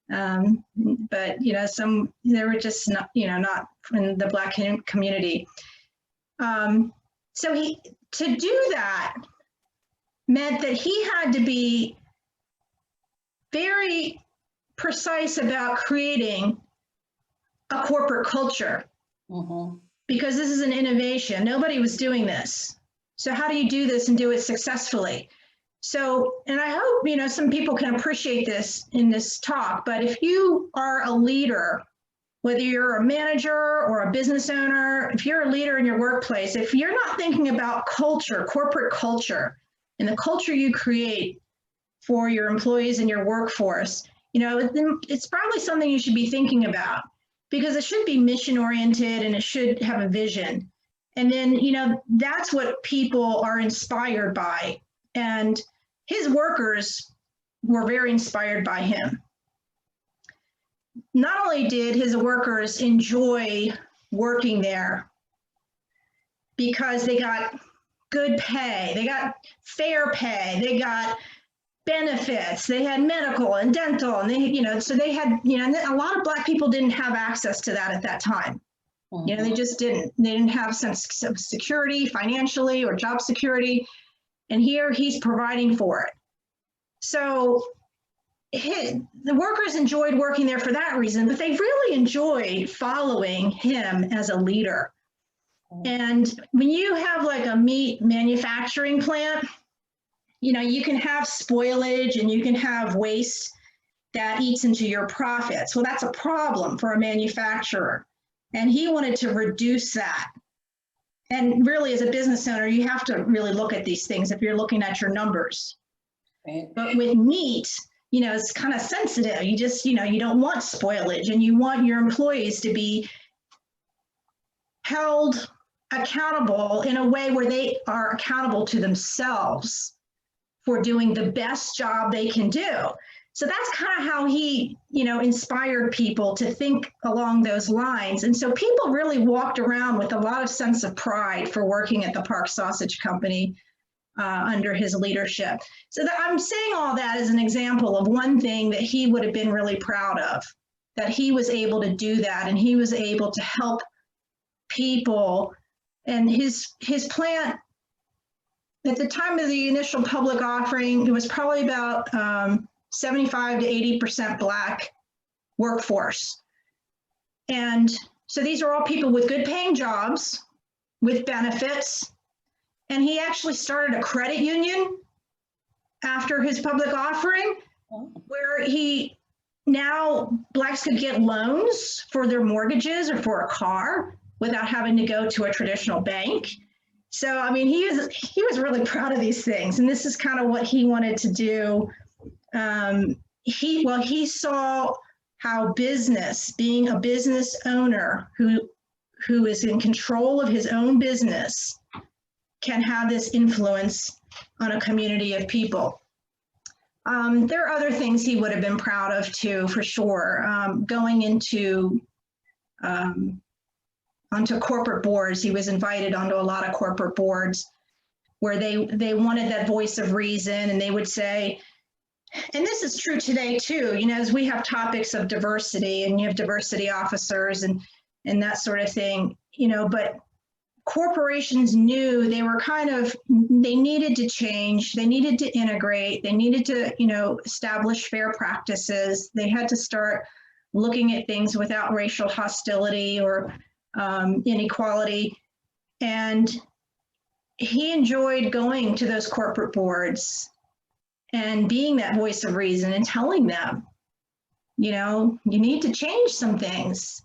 but, you know, they were just not, you know, not in the Black community. So to do that meant that he had to be very precise about creating a corporate culture. Because this is an innovation. Nobody was doing this. So how do you do this and do it successfully? So, and I hope, you know, some people can appreciate this in this talk, but if you are a leader, whether you're a manager or a business owner, if you're a leader in your workplace, if you're not thinking about culture, corporate culture, and the culture you create for your employees and your workforce, you know, it's probably something you should be thinking about. Because it should be mission oriented and it should have a vision. And then, you know, that's what people are inspired by. And his workers were very inspired by him. Not only did his workers enjoy working there because they got good pay, they got fair pay, they got benefits, they had medical and dental, and they, so they had, and a lot of Black people didn't have access to that at that time. They just didn't. They didn't have some security financially or job security. And here he's providing for it. So the workers enjoyed working there for that reason, but they really enjoyed following him as a leader. And when you have like a meat manufacturing plant, you can have spoilage and you can have waste that eats into your profits. Well, that's a problem for a manufacturer. And he wanted to reduce that. And really, as a business owner, you have to really look at these things if you're looking at your numbers. Right. But with meat, it's kind of sensitive. You just, you don't want spoilage, and you want your employees to be held accountable in a way where they are accountable to themselves for doing the best job they can do. So that's kind of how he, inspired people to think along those lines. And so people really walked around with a lot of sense of pride for working at the Parks Sausage Company under his leadership. So I'm saying all that as an example of one thing that he would have been really proud of, that he was able to do that, and he was able to help people. And his plant, at the time of the initial public offering, it was probably about 75 to 80% Black workforce. And so these are all people with good paying jobs, with benefits. And he actually started a credit union after his public offering, where now Blacks could get loans for their mortgages or for a car without having to go to a traditional bank. So, he was really proud of these things. And this is kind of what he wanted to do. He saw how being a business owner who is in control of his own business can have this influence on a community of people. There are other things he would have been proud of too, for sure. Going onto corporate boards. He was invited onto a lot of corporate boards where they wanted that voice of reason, and they would say, and this is true today too, as we have topics of diversity, and you have diversity officers and that sort of thing, but corporations knew they needed to change, they needed to integrate, they needed to, establish fair practices. They had to start looking at things without racial hostility or inequality. And he enjoyed going to those corporate boards and being that voice of reason and telling them, you need to change some things.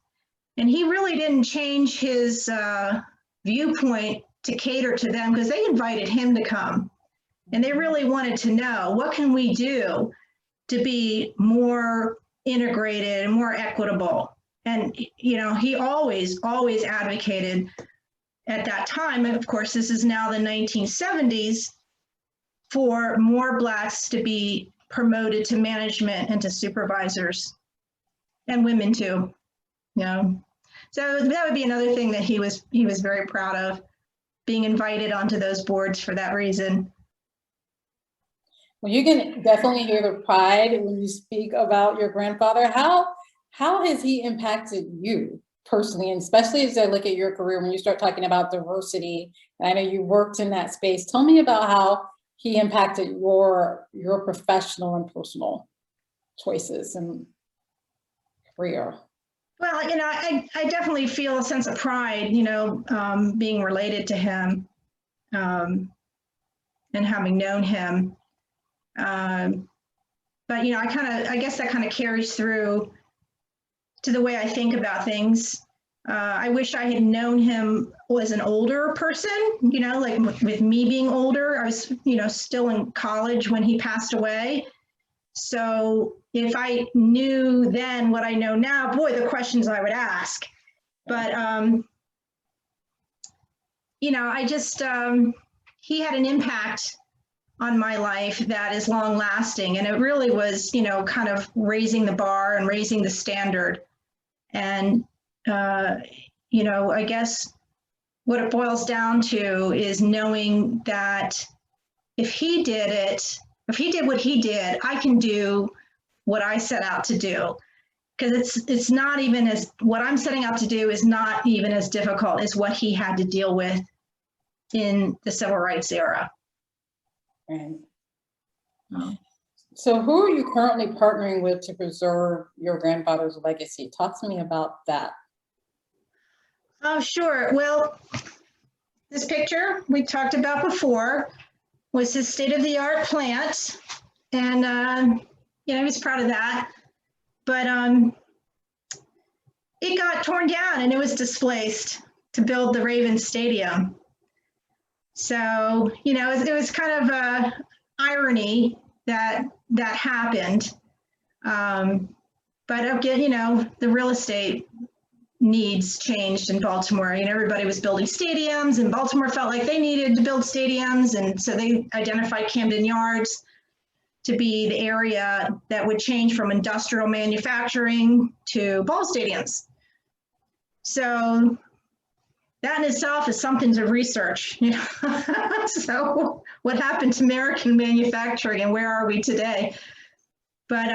And he really didn't change his viewpoint to cater to them, because they invited him to come. And they really wanted to know, what can we do to be more integrated and more equitable? And, he always advocated at that time, and of course, this is now the 1970s, for more Blacks to be promoted to management and to supervisors, and women too, So that would be another thing that he was very proud of, being invited onto those boards for that reason. Well, you can definitely hear the pride when you speak about your grandfather. How has he impacted you personally, and especially as I look at your career, when you start talking about diversity, and I know you worked in that space. Tell me about how he impacted your professional and personal choices and career. Well, I definitely feel a sense of pride, being related to him and having known him. But, I guess that kind of carries through to the way I think about things. I wish I had known him as an older person, like with me being older. I was, still in college when he passed away. So if I knew then what I know now, boy, the questions I would ask. But, I just, he had an impact on my life that is long lasting. And it really was, you know, kind of raising the bar and raising the standard. And, you know, I guess what it boils down to is knowing that if he did it, if he did what he did, I can do what I set out to do. Because it's not even as, what I'm setting out to do is not even as difficult as what he had to deal with in the civil rights era. Right. So who are you currently partnering with to preserve your grandfather's legacy? Talk to me about that. Oh, sure. Well, this picture we talked about before was his state-of-the-art plant. And, you know, he was proud of that. But it got torn down and it was displaced to build the Ravens Stadium. So, you know, it was kind of a irony that that happened. But again, you know, the real estate needs changed in Baltimore. And everybody was building stadiums, and Baltimore felt like they needed to build stadiums. And so they identified Camden Yards to be the area that would change from industrial manufacturing to ball stadiums. So that in itself is something to research, you know. So what happened to American manufacturing and where are we today? But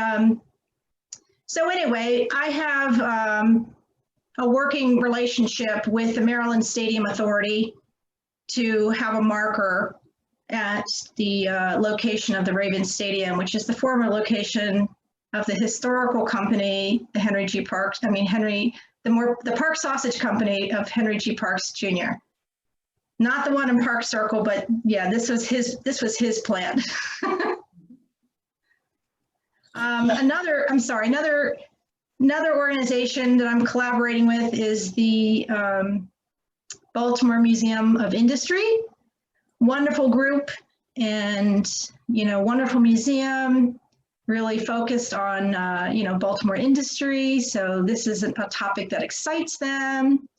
so anyway, I have a working relationship with the Maryland Stadium Authority to have a marker at the location of the Ravens Stadium, which is the former location of the historical company, the the Park Sausage Company of Henry G. Parks Jr. Not the one in Park Circle, but yeah, this was his plant. Another organization that I'm collaborating with is the Baltimore Museum of Industry. Wonderful group, and you know, wonderful museum, really focused on you know, Baltimore industry. So this is a topic that excites them.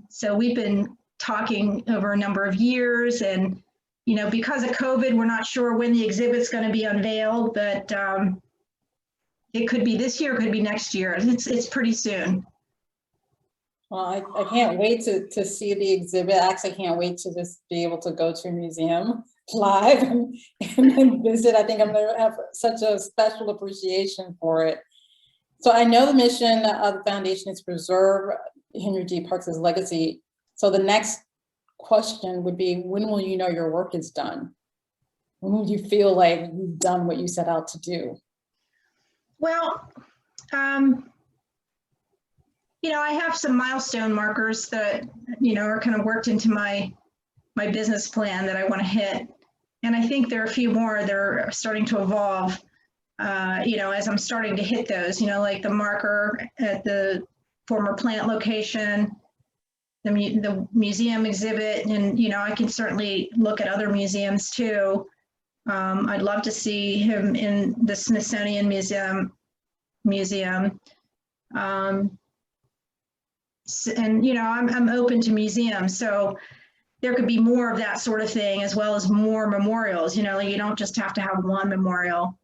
So we've been talking over a number of years, and you know, because of COVID, we're not sure when the exhibit's going to be unveiled, but it could be this year, it could be next year. It's pretty soon. Well, I can't wait to see the exhibit. I actually can't wait to just be able to go to a museum live and then visit. I think I'm going to have such a special appreciation for it. So I know the mission of the foundation is to preserve Henry G. Parks' legacy. So the next question would be, when will you know your work is done? When will you feel like you've done what you set out to do? Well, you know, I have some milestone markers that, you know, are kind of worked into my business plan that I want to hit. And I think there are a few more that are starting to evolve, you know, as I'm starting to hit those, you know, like the marker at the former plant location, the museum exhibit, and, you know, I can certainly look at other museums too. I'd love to see him in the Smithsonian Museum. And, you know, I'm open to museums, so there could be more of that sort of thing, as well as more memorials. You know, like you don't just have to have one memorial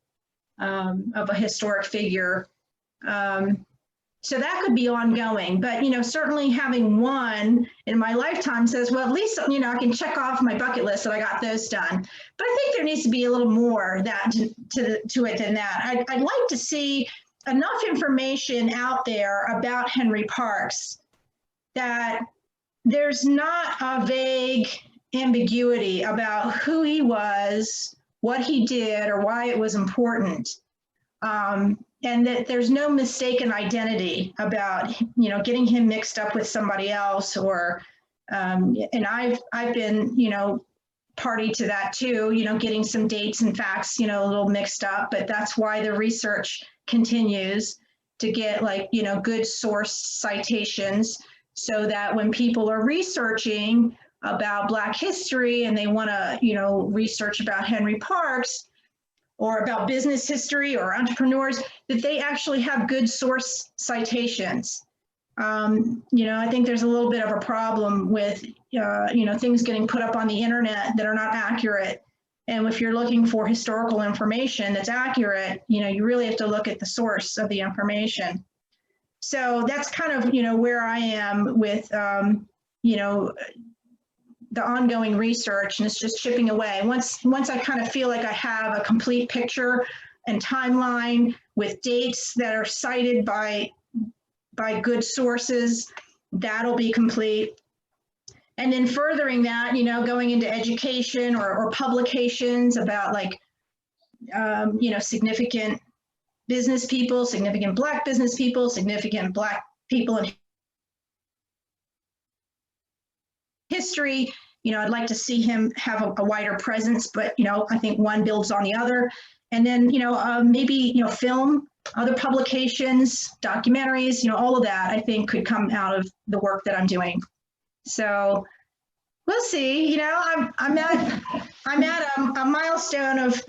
of a historic figure. So that could be ongoing, but, you know, certainly having one in my lifetime says, well, at least, you know, I can check off my bucket list that I got those done. But I think there needs to be a little more to it than that. I'd like to see enough information out there about Henry Parks that there's not a vague ambiguity about who he was, what he did, or why it was important. And that there's no mistaken identity about, you know, getting him mixed up with somebody else, or, and I've been, you know, party to that too, you know, getting some dates and facts, you know, a little mixed up, but that's why the research continues to get, like, you know, good source citations, so that when people are researching about Black history and they want to, you know, research about Henry Parks or about business history or entrepreneurs, that they actually have good source citations. You know, I think there's a little bit of a problem with, you know, things getting put up on the internet that are not accurate. And if you're looking for historical information that's accurate, you really have to look at the source of the information. So that's kind of, where I am with, the ongoing research, and it's just chipping away. Once I kind of feel like I have a complete picture and timeline with dates that are cited by good sources, that'll be complete. And then furthering that, going into education or publications about like, significant business people, significant Black business people, significant Black people in history. I'd like to see him have a wider presence, but, I think one builds on the other. And then, maybe, film, other publications, documentaries, all of that I think could come out of the work that I'm doing. So we'll see. I'm at a milestone of,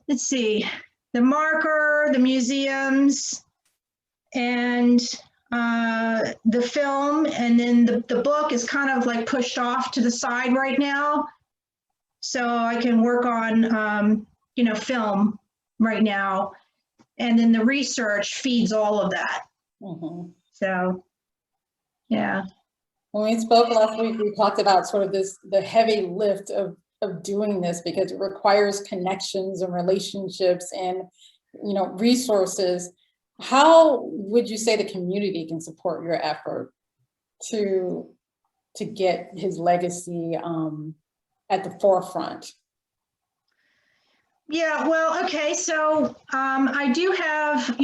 let's see, the marker, the museums, and the film, and then the book is kind of like pushed off to the side right now. So I can work on, film right now. And then the research feeds all of that. Mm-hmm. So, yeah. When we spoke last week, we talked about sort of the heavy lift of doing this, because it requires connections and relationships and, resources. How would you say the community can support your effort to get his legacy at the forefront? Yeah, well, okay, so I do have,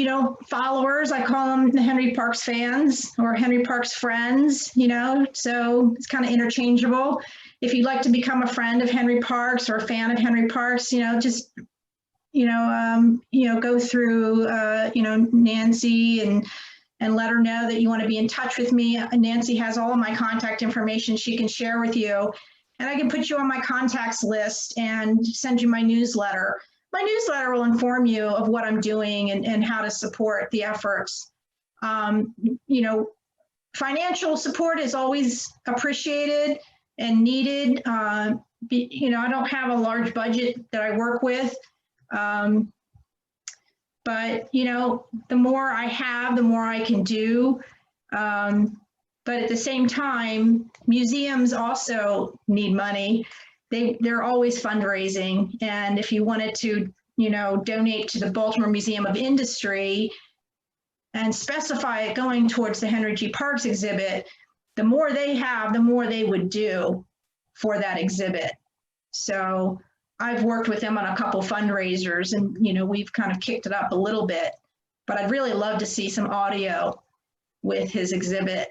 followers. I call them the Henry Parks fans or Henry Parks friends, so it's kind of interchangeable. If you'd like to become a friend of Henry Parks or a fan of Henry Parks, just, go through, Nancy and let her know that you want to be in touch with me. Nancy has all of my contact information she can share with you. And I can put you on my contacts list and send you my newsletter. My newsletter will inform you of what I'm doing and how to support the efforts. Financial support is always appreciated and needed. I don't have a large budget that I work with. But, the more I have, the more I can do. But at the same time, museums also need money. They're always fundraising. And if you wanted to, donate to the Baltimore Museum of Industry and specify it going towards the Henry G. Parks exhibit, the more they have, the more they would do for that exhibit. So I've worked with them on a couple fundraisers, and, we've kind of kicked it up a little bit. But I'd really love to see some audio with his exhibit.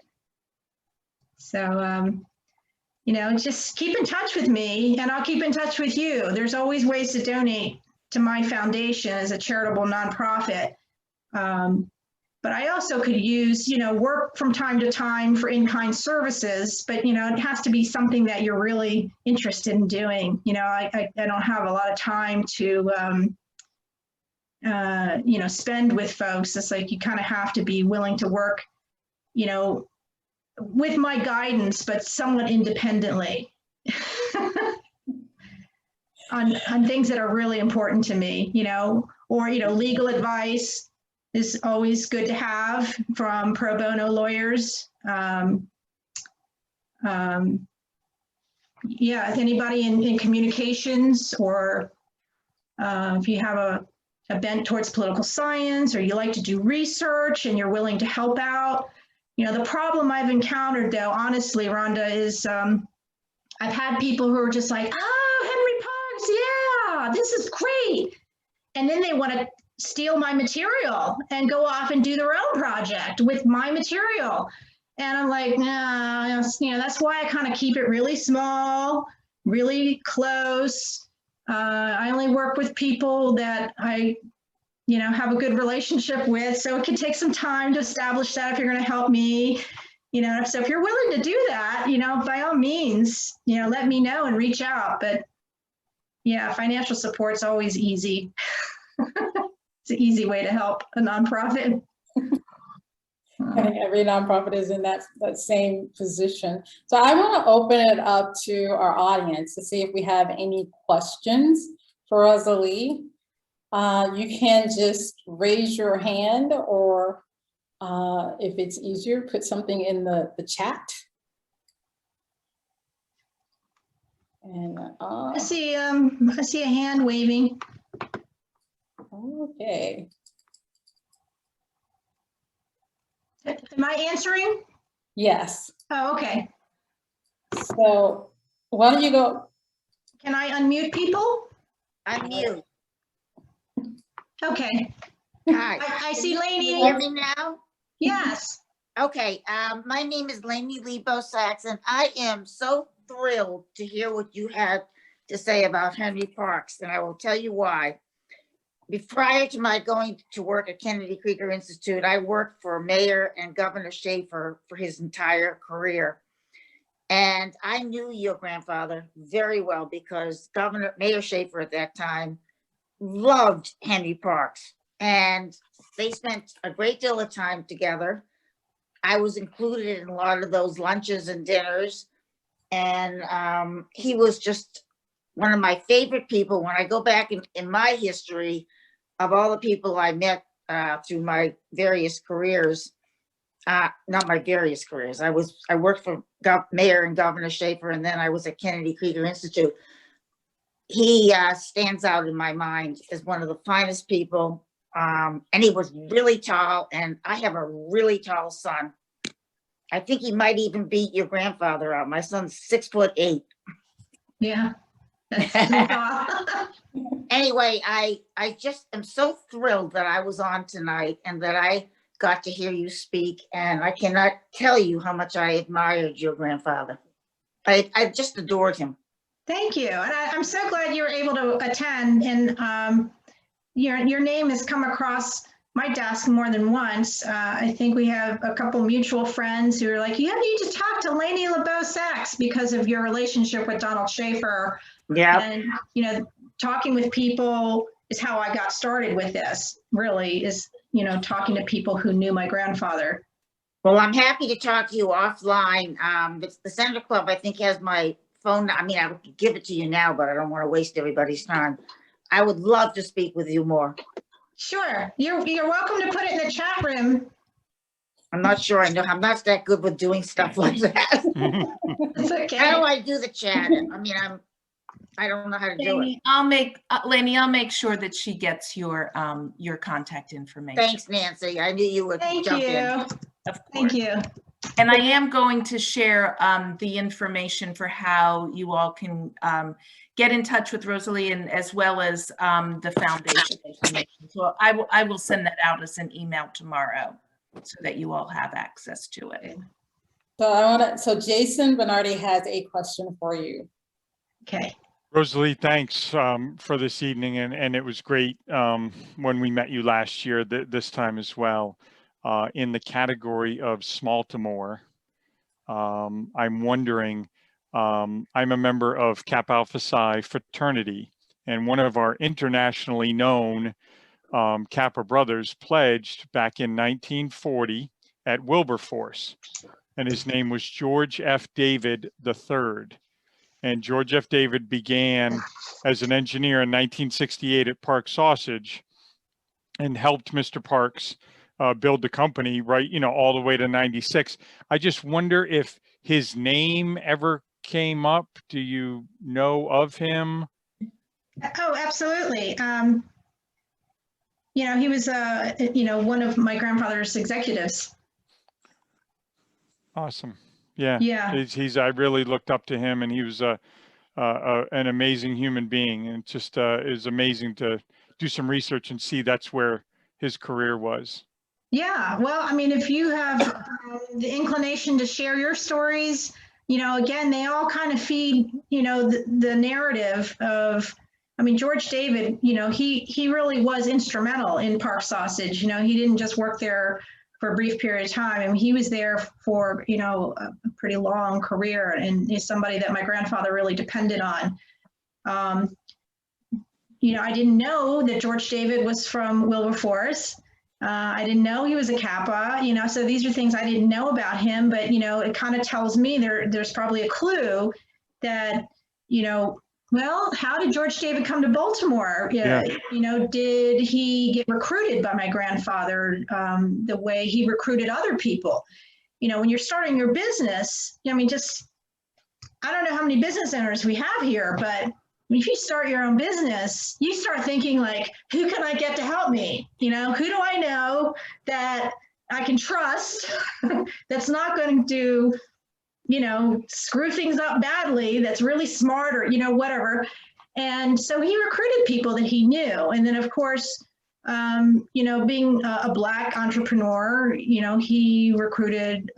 So, just keep in touch with me, and I'll keep in touch with you. There's always ways to donate to my foundation as a charitable nonprofit. But I also could use, work from time to time for in-kind services, but, it has to be something that you're really interested in doing. I don't have a lot of time to, spend with folks. It's like you kind of have to be willing to work, with my guidance, but somewhat independently on things that are really important to me, or, legal advice is always good to have from pro bono lawyers. Anybody in communications, or if you have a bent towards political science, or you like to do research and you're willing to help out. The problem I've encountered, though, honestly, Rhonda, is I've had people who are just like, oh, Henry Parks, yeah, this is great. And then they want to steal my material and go off and do their own project with my material. And I'm like, nah, that's why I kind of keep it really small, really close. I only work with people that I have a good relationship with. So it can take some time to establish that if you're going to help me, so if you're willing to do that, by all means, let me know and reach out. But yeah, financial support's always easy. It's an easy way to help a nonprofit. I think every nonprofit is in that same position. So I want to open it up to our audience to see if we have any questions for Rosalie. You can just raise your hand, or if it's easier, put something in the chat. And I see a hand waving. okay. Am I answering? Yes. Oh, okay. So why don't you go? Can I unmute people? Unmute. Okay. Hi. I see Can you Lainey. hear me now? Yes. Okay, my name is Lainey Lebo-Sachs, and I am so thrilled to hear what you had to say about Henry Parks, and I will tell you why. Prior to my going to work at Kennedy Krieger Institute, I worked for Mayor and Governor Schaefer for his entire career. And I knew your grandfather very well because Mayor Schaefer at that time loved Henry Parks, and they spent a great deal of time together. I was included in a lot of those lunches and dinners, and he was just one of my favorite people. When I go back in my history of all the people I met through my various careers, not my various careers, I worked for Mayor and Governor Schaefer, and then I was at Kennedy Krieger Institute. He stands out in my mind as one of the finest people. And he was really tall, and I have a really tall son. I think he might even beat your grandfather out. My son's 6'8". Yeah. Anyway, I just am so thrilled that I was on tonight and that I got to hear you speak. And I cannot tell you how much I admired your grandfather. I just adored him. Thank you. And I'm so glad you were able to attend. And your name has come across my desk more than once. I think we have a couple mutual friends who are like, you need to talk to Lainey Lebo-Sachs because of your relationship with Donald Schaefer. Yeah. And, talking with people is how I got started with this, really, is, talking to people who knew my grandfather. Well, I'm happy to talk to you offline. The Center Club, I think, has my phone. I mean, I would give it to you now, but I don't want to waste everybody's time. I would love to speak with you more. Sure. You're welcome to put it in the chat room. I'm not sure. I know I'm not that good with doing stuff like that. It's okay. How do I do the chat? I mean, I don't know how to do it. Lainey, I'll make sure that she gets your contact information. Thanks, Nancy. I knew you would jump in. Of course. Thank you. And I am going to share the information for how you all can get in touch with Rosalie, and as well as the foundation information. So I will send that out as an email tomorrow so that you all have access to it. So Jason Bernardi has a question for you. Okay. Rosalie, thanks for this evening, and it was great when we met you last year, this time as well. In the category of Smaltimore, I'm wondering, I'm a member of Kappa Alpha Psi fraternity, and one of our internationally known Kappa brothers pledged back in 1940 at Wilberforce, and his name was George F. David III. And George F. David began as an engineer in 1968 at Park Sausage and helped Mr. Parks build the company, right, all the way to 96. I just wonder if his name ever came up. Do you know of him? Oh, absolutely. He was, one of my grandfather's executives. Awesome. Yeah. Yeah. I really looked up to him, and he was an amazing human being, and just is amazing to do some research and see that's where his career was. Yeah, well, I mean, if you have the inclination to share your stories, again, they all kind of feed, the narrative of, I mean, George David, he really was instrumental in Park Sausage. He didn't just work there for a brief period of time. I mean, he was there for, a pretty long career, and he's somebody that my grandfather really depended on. I didn't know that George David was from Wilberforce. I didn't know he was a Kappa, so these are things I didn't know about him, but, it kind of tells me there's probably a clue that, well, how did George David come to Baltimore? Yeah. Did he get recruited by my grandfather the way he recruited other people? When you're starting your business, I don't know how many business owners we have here, but if you start your own business, you start thinking like, who can I get to help me? Who do I know that I can trust that's not going to screw things up badly, that's really smart or, whatever. And so he recruited people that he knew. And then of course, being a Black entrepreneur, he recruited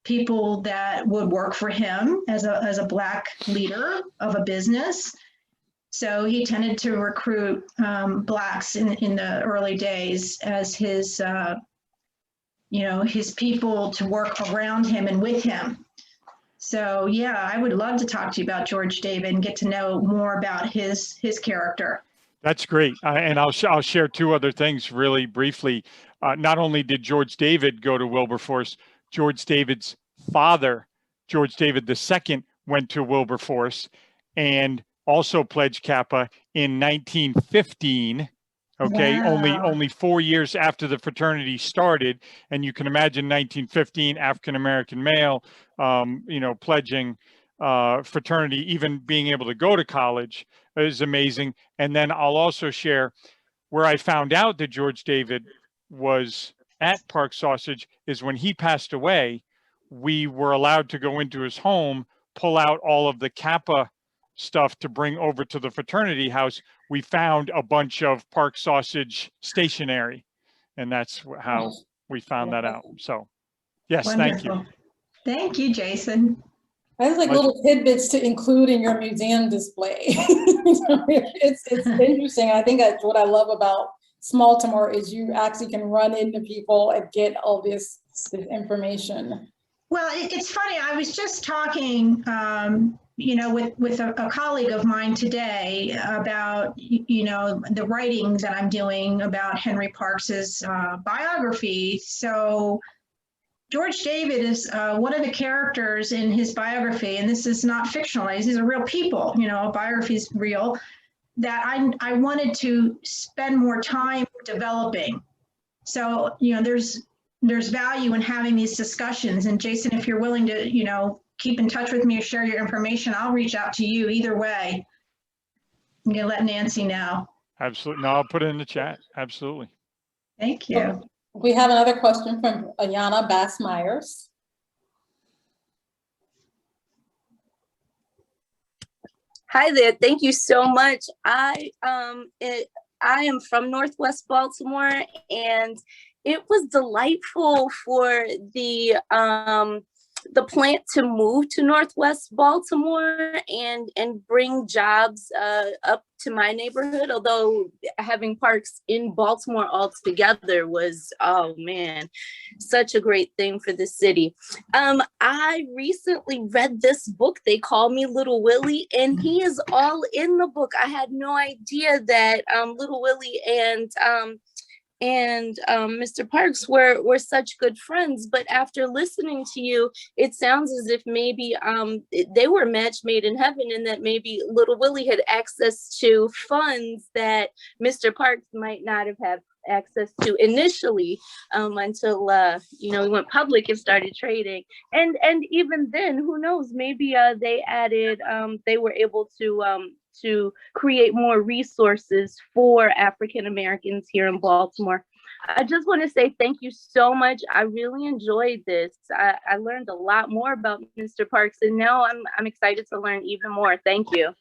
people that would work for him as a Black leader of a business. So he tended to recruit Blacks in the early days as his, his people to work around him and with him. So yeah, I would love to talk to you about George David and get to know more about his character. That's great. And I'll share two other things really briefly. Not only did George David go to Wilberforce, George David's father, George David II, went to Wilberforce and also pledged Kappa in 1915. Okay, Wow. only 4 years after the fraternity started, and you can imagine 1915 African-American male, pledging fraternity, even being able to go to college is amazing. And then I'll also share where I found out that George David was at Park Sausage is when he passed away. We were allowed to go into his home, pull out all of the Kappa stuff to bring over to the fraternity house. We found a bunch of Park Sausage stationery, and that's how we found that out. So yes, Wonderful. Thank you. Thank you, Jason. That's like little tidbits to include in your museum display. It's interesting. I think that's what I love about Baltimore is you actually can run into people and get all this information. Well, it's funny. I was just talking, with a colleague of mine today about, the writing that I'm doing about Henry Parks's biography. So George David is one of the characters in his biography, and this is not fictionalized. These are real people, a biography is real, that I wanted to spend more time developing. So, there's value in having these discussions. And Jason, if you're willing to, keep in touch with me or share your information, I'll reach out to you either way. I'm gonna let Nancy know. Absolutely. No, I'll put it in the chat. Absolutely. Thank you. We have another question from Ayana Bass-Myers. Hi there. Thank you so much. I am from Northwest Baltimore, and it was delightful for the plant to move to Northwest Baltimore and bring jobs up to my neighborhood, although having parks in Baltimore altogether was, oh man, such a great thing for the city. I recently read this book, They Call Me Little Willie, and he is all in the book. I had no idea that Little Willie and Mr. Parks were such good friends, but after listening to you, it sounds as if maybe they were match made in heaven, and that maybe Little Willie had access to funds that Mr. Parks might not have had access to initially until he went public and started trading, and even then, who knows, maybe they were able to create more resources for African Americans here in Baltimore. I just want to say thank you so much. I really enjoyed this. I learned a lot more about Mr. Parks, and now I'm excited to learn even more. Thank you.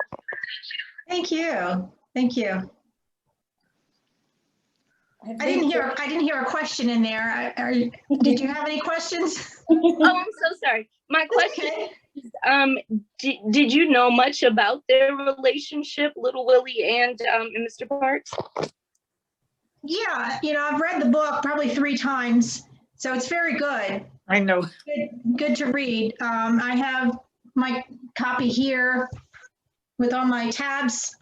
Thank you. Thank you. I didn't hear a question in there. Did you have any questions? Oh, I'm so sorry. My question is, did you know much about their relationship, Little Willie and Mr. Parks? Yeah, I've read the book probably 3 times, so it's very good. I know. Good to read. I have my copy here with all my tabs.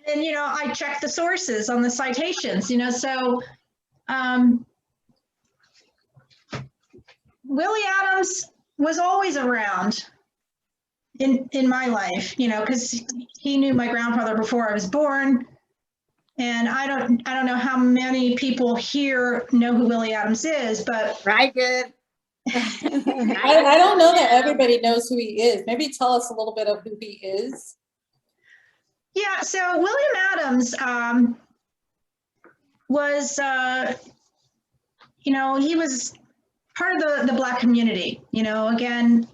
And, I checked the sources on the citations, so Willie Adams was always around in my life, because he knew my grandfather before I was born. And I don't know how many people here know who Willie Adams is, but Right, good. I don't know that everybody knows who he is. Maybe tell us a little bit of who he is. yeah, so William Adams was, he was part of the Black community. Again,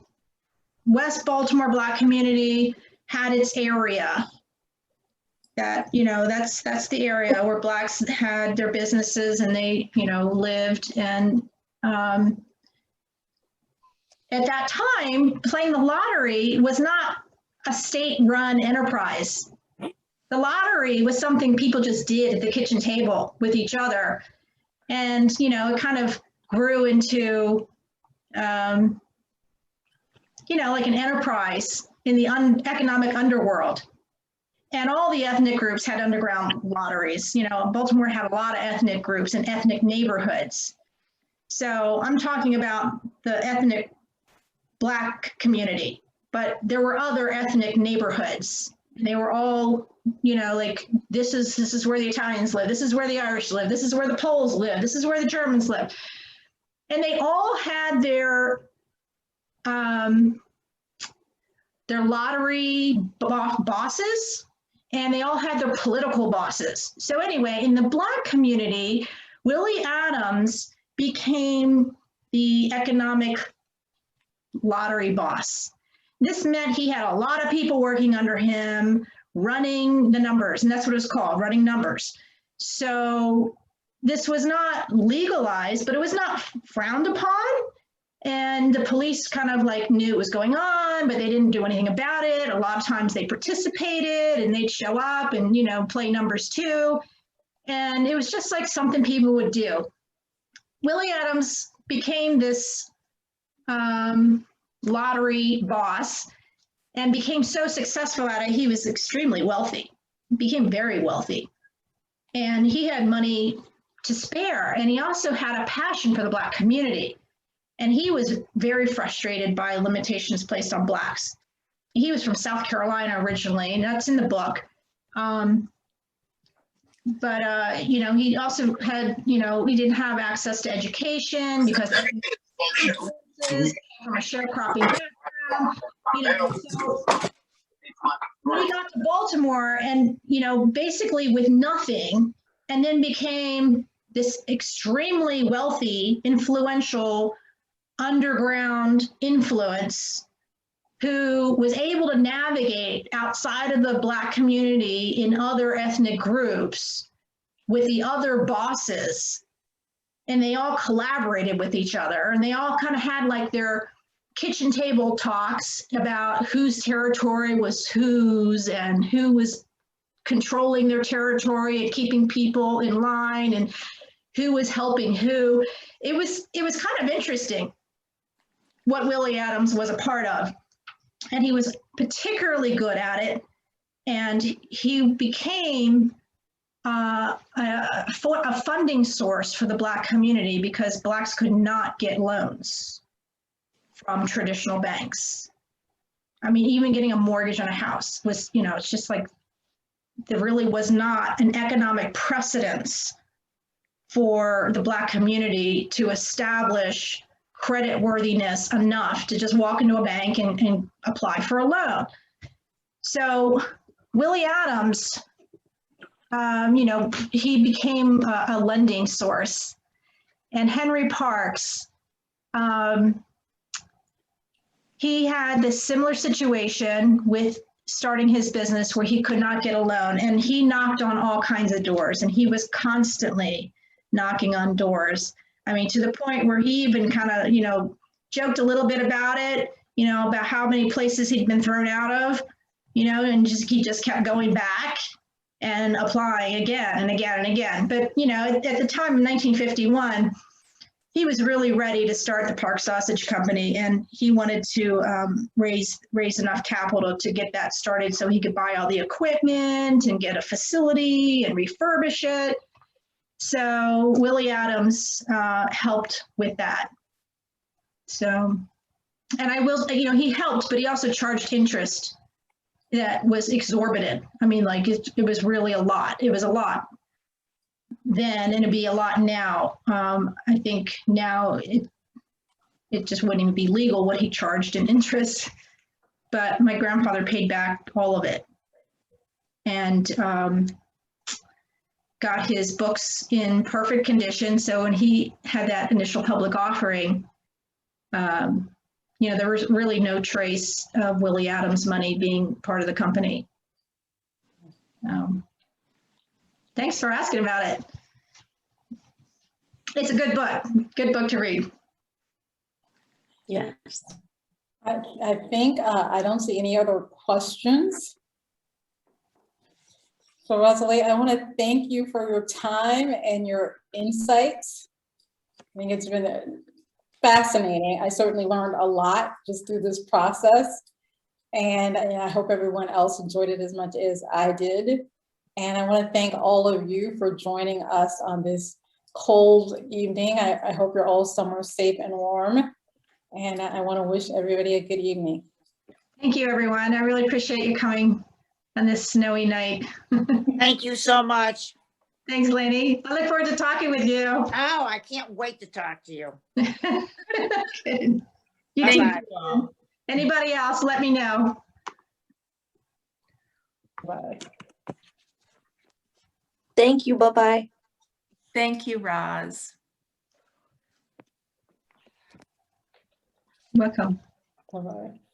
West Baltimore Black community had its area. That, that's the area where Blacks had their businesses and they, lived. And at that time, playing the lottery was not a state-run enterprise. The lottery was something people just did at the kitchen table with each other. And, it kind of grew into, like an enterprise in the economic underworld. And all the ethnic groups had underground lotteries. Baltimore had a lot of ethnic groups and ethnic neighborhoods. So I'm talking about the ethnic Black community, but there were other ethnic neighborhoods. They were all, like, this is where the Italians live. This is where the Irish live. This is where the Poles live. This is where the Germans live. And they all had their lottery bosses, and they all had their political bosses. So anyway, in the Black community, Willie Adams became the economic lottery boss. This meant he had a lot of people working under him, running the numbers, and that's what it's called, running numbers. So this was not legalized, but it was not frowned upon. And the police kind of like knew what was going on, but they didn't do anything about it. A lot of times they participated and they'd show up and, play numbers too. And it was just like something people would do. Willie Adams became this lottery boss and became so successful at it, he was extremely wealthy, became very wealthy. And he had money to spare. And he also had a passion for the Black community. And he was very frustrated by limitations placed on Blacks. He was from South Carolina originally, and that's in the book. But he also had, he didn't have access to education because from a sharecropping background. So when he got to Baltimore and, basically with nothing, and then became this extremely wealthy, influential underground influence who was able to navigate outside of the Black community in other ethnic groups with the other bosses. And they all collaborated with each other, and they all kind of had like their kitchen table talks about whose territory was whose and who was controlling their territory and keeping people in line and who was helping who. It was kind of interesting what Willie Adams was a part of. And he was particularly good at it. And he became a funding source for the Black community because Blacks could not get loans from traditional banks. I mean, even getting a mortgage on a house was, it's just like, there really was not an economic precedence for the Black community to establish credit worthiness enough to just walk into a bank and apply for a loan. So Willie Adams, he became a lending source. And Henry Parks, he had this similar situation with starting his business where he could not get a loan, and he knocked on all kinds of doors, and he was constantly knocking on doors. I mean, to the point where he even kind of, joked a little bit about it, about how many places he'd been thrown out of, and he just kept going back and applying again and again and again. But, at the time in 1951, he was really ready to start the Park Sausage Company, and he wanted to raise enough capital to get that started so he could buy all the equipment and get a facility and refurbish it. So Willie Adams helped with that. So, and I will, you know, he helped, but he also charged interest that was exorbitant. I mean, like it was really a lot. It was a lot then, and it'd be a lot now. I think now it just wouldn't even be legal what he charged in interest. But my grandfather paid back all of it, and got his books in perfect condition. So when he had that initial public offering, you know, there was really no trace of Willie Adams' money being part of the company. Thanks for asking about it. It's a good book to read. Yes. I think I don't see any other questions. So Rosalie, I want to thank you for your time and your insights. I think it's been fascinating. I certainly learned a lot just through this process. And I hope everyone else enjoyed it as much as I did. And I want to thank all of you for joining us on this cold evening. I hope you're all somewhere safe and warm. And I want to wish everybody a good evening. Thank you, everyone. I really appreciate you coming on this snowy night. Thank you so much. Thanks, Lainey. I look forward to talking with you. Oh, I can't wait to talk to you. Good. You Thank too. you all. Anybody else, let me know. Bye. Thank you. Bye-bye. Thank you, Roz. Welcome. Bye-bye.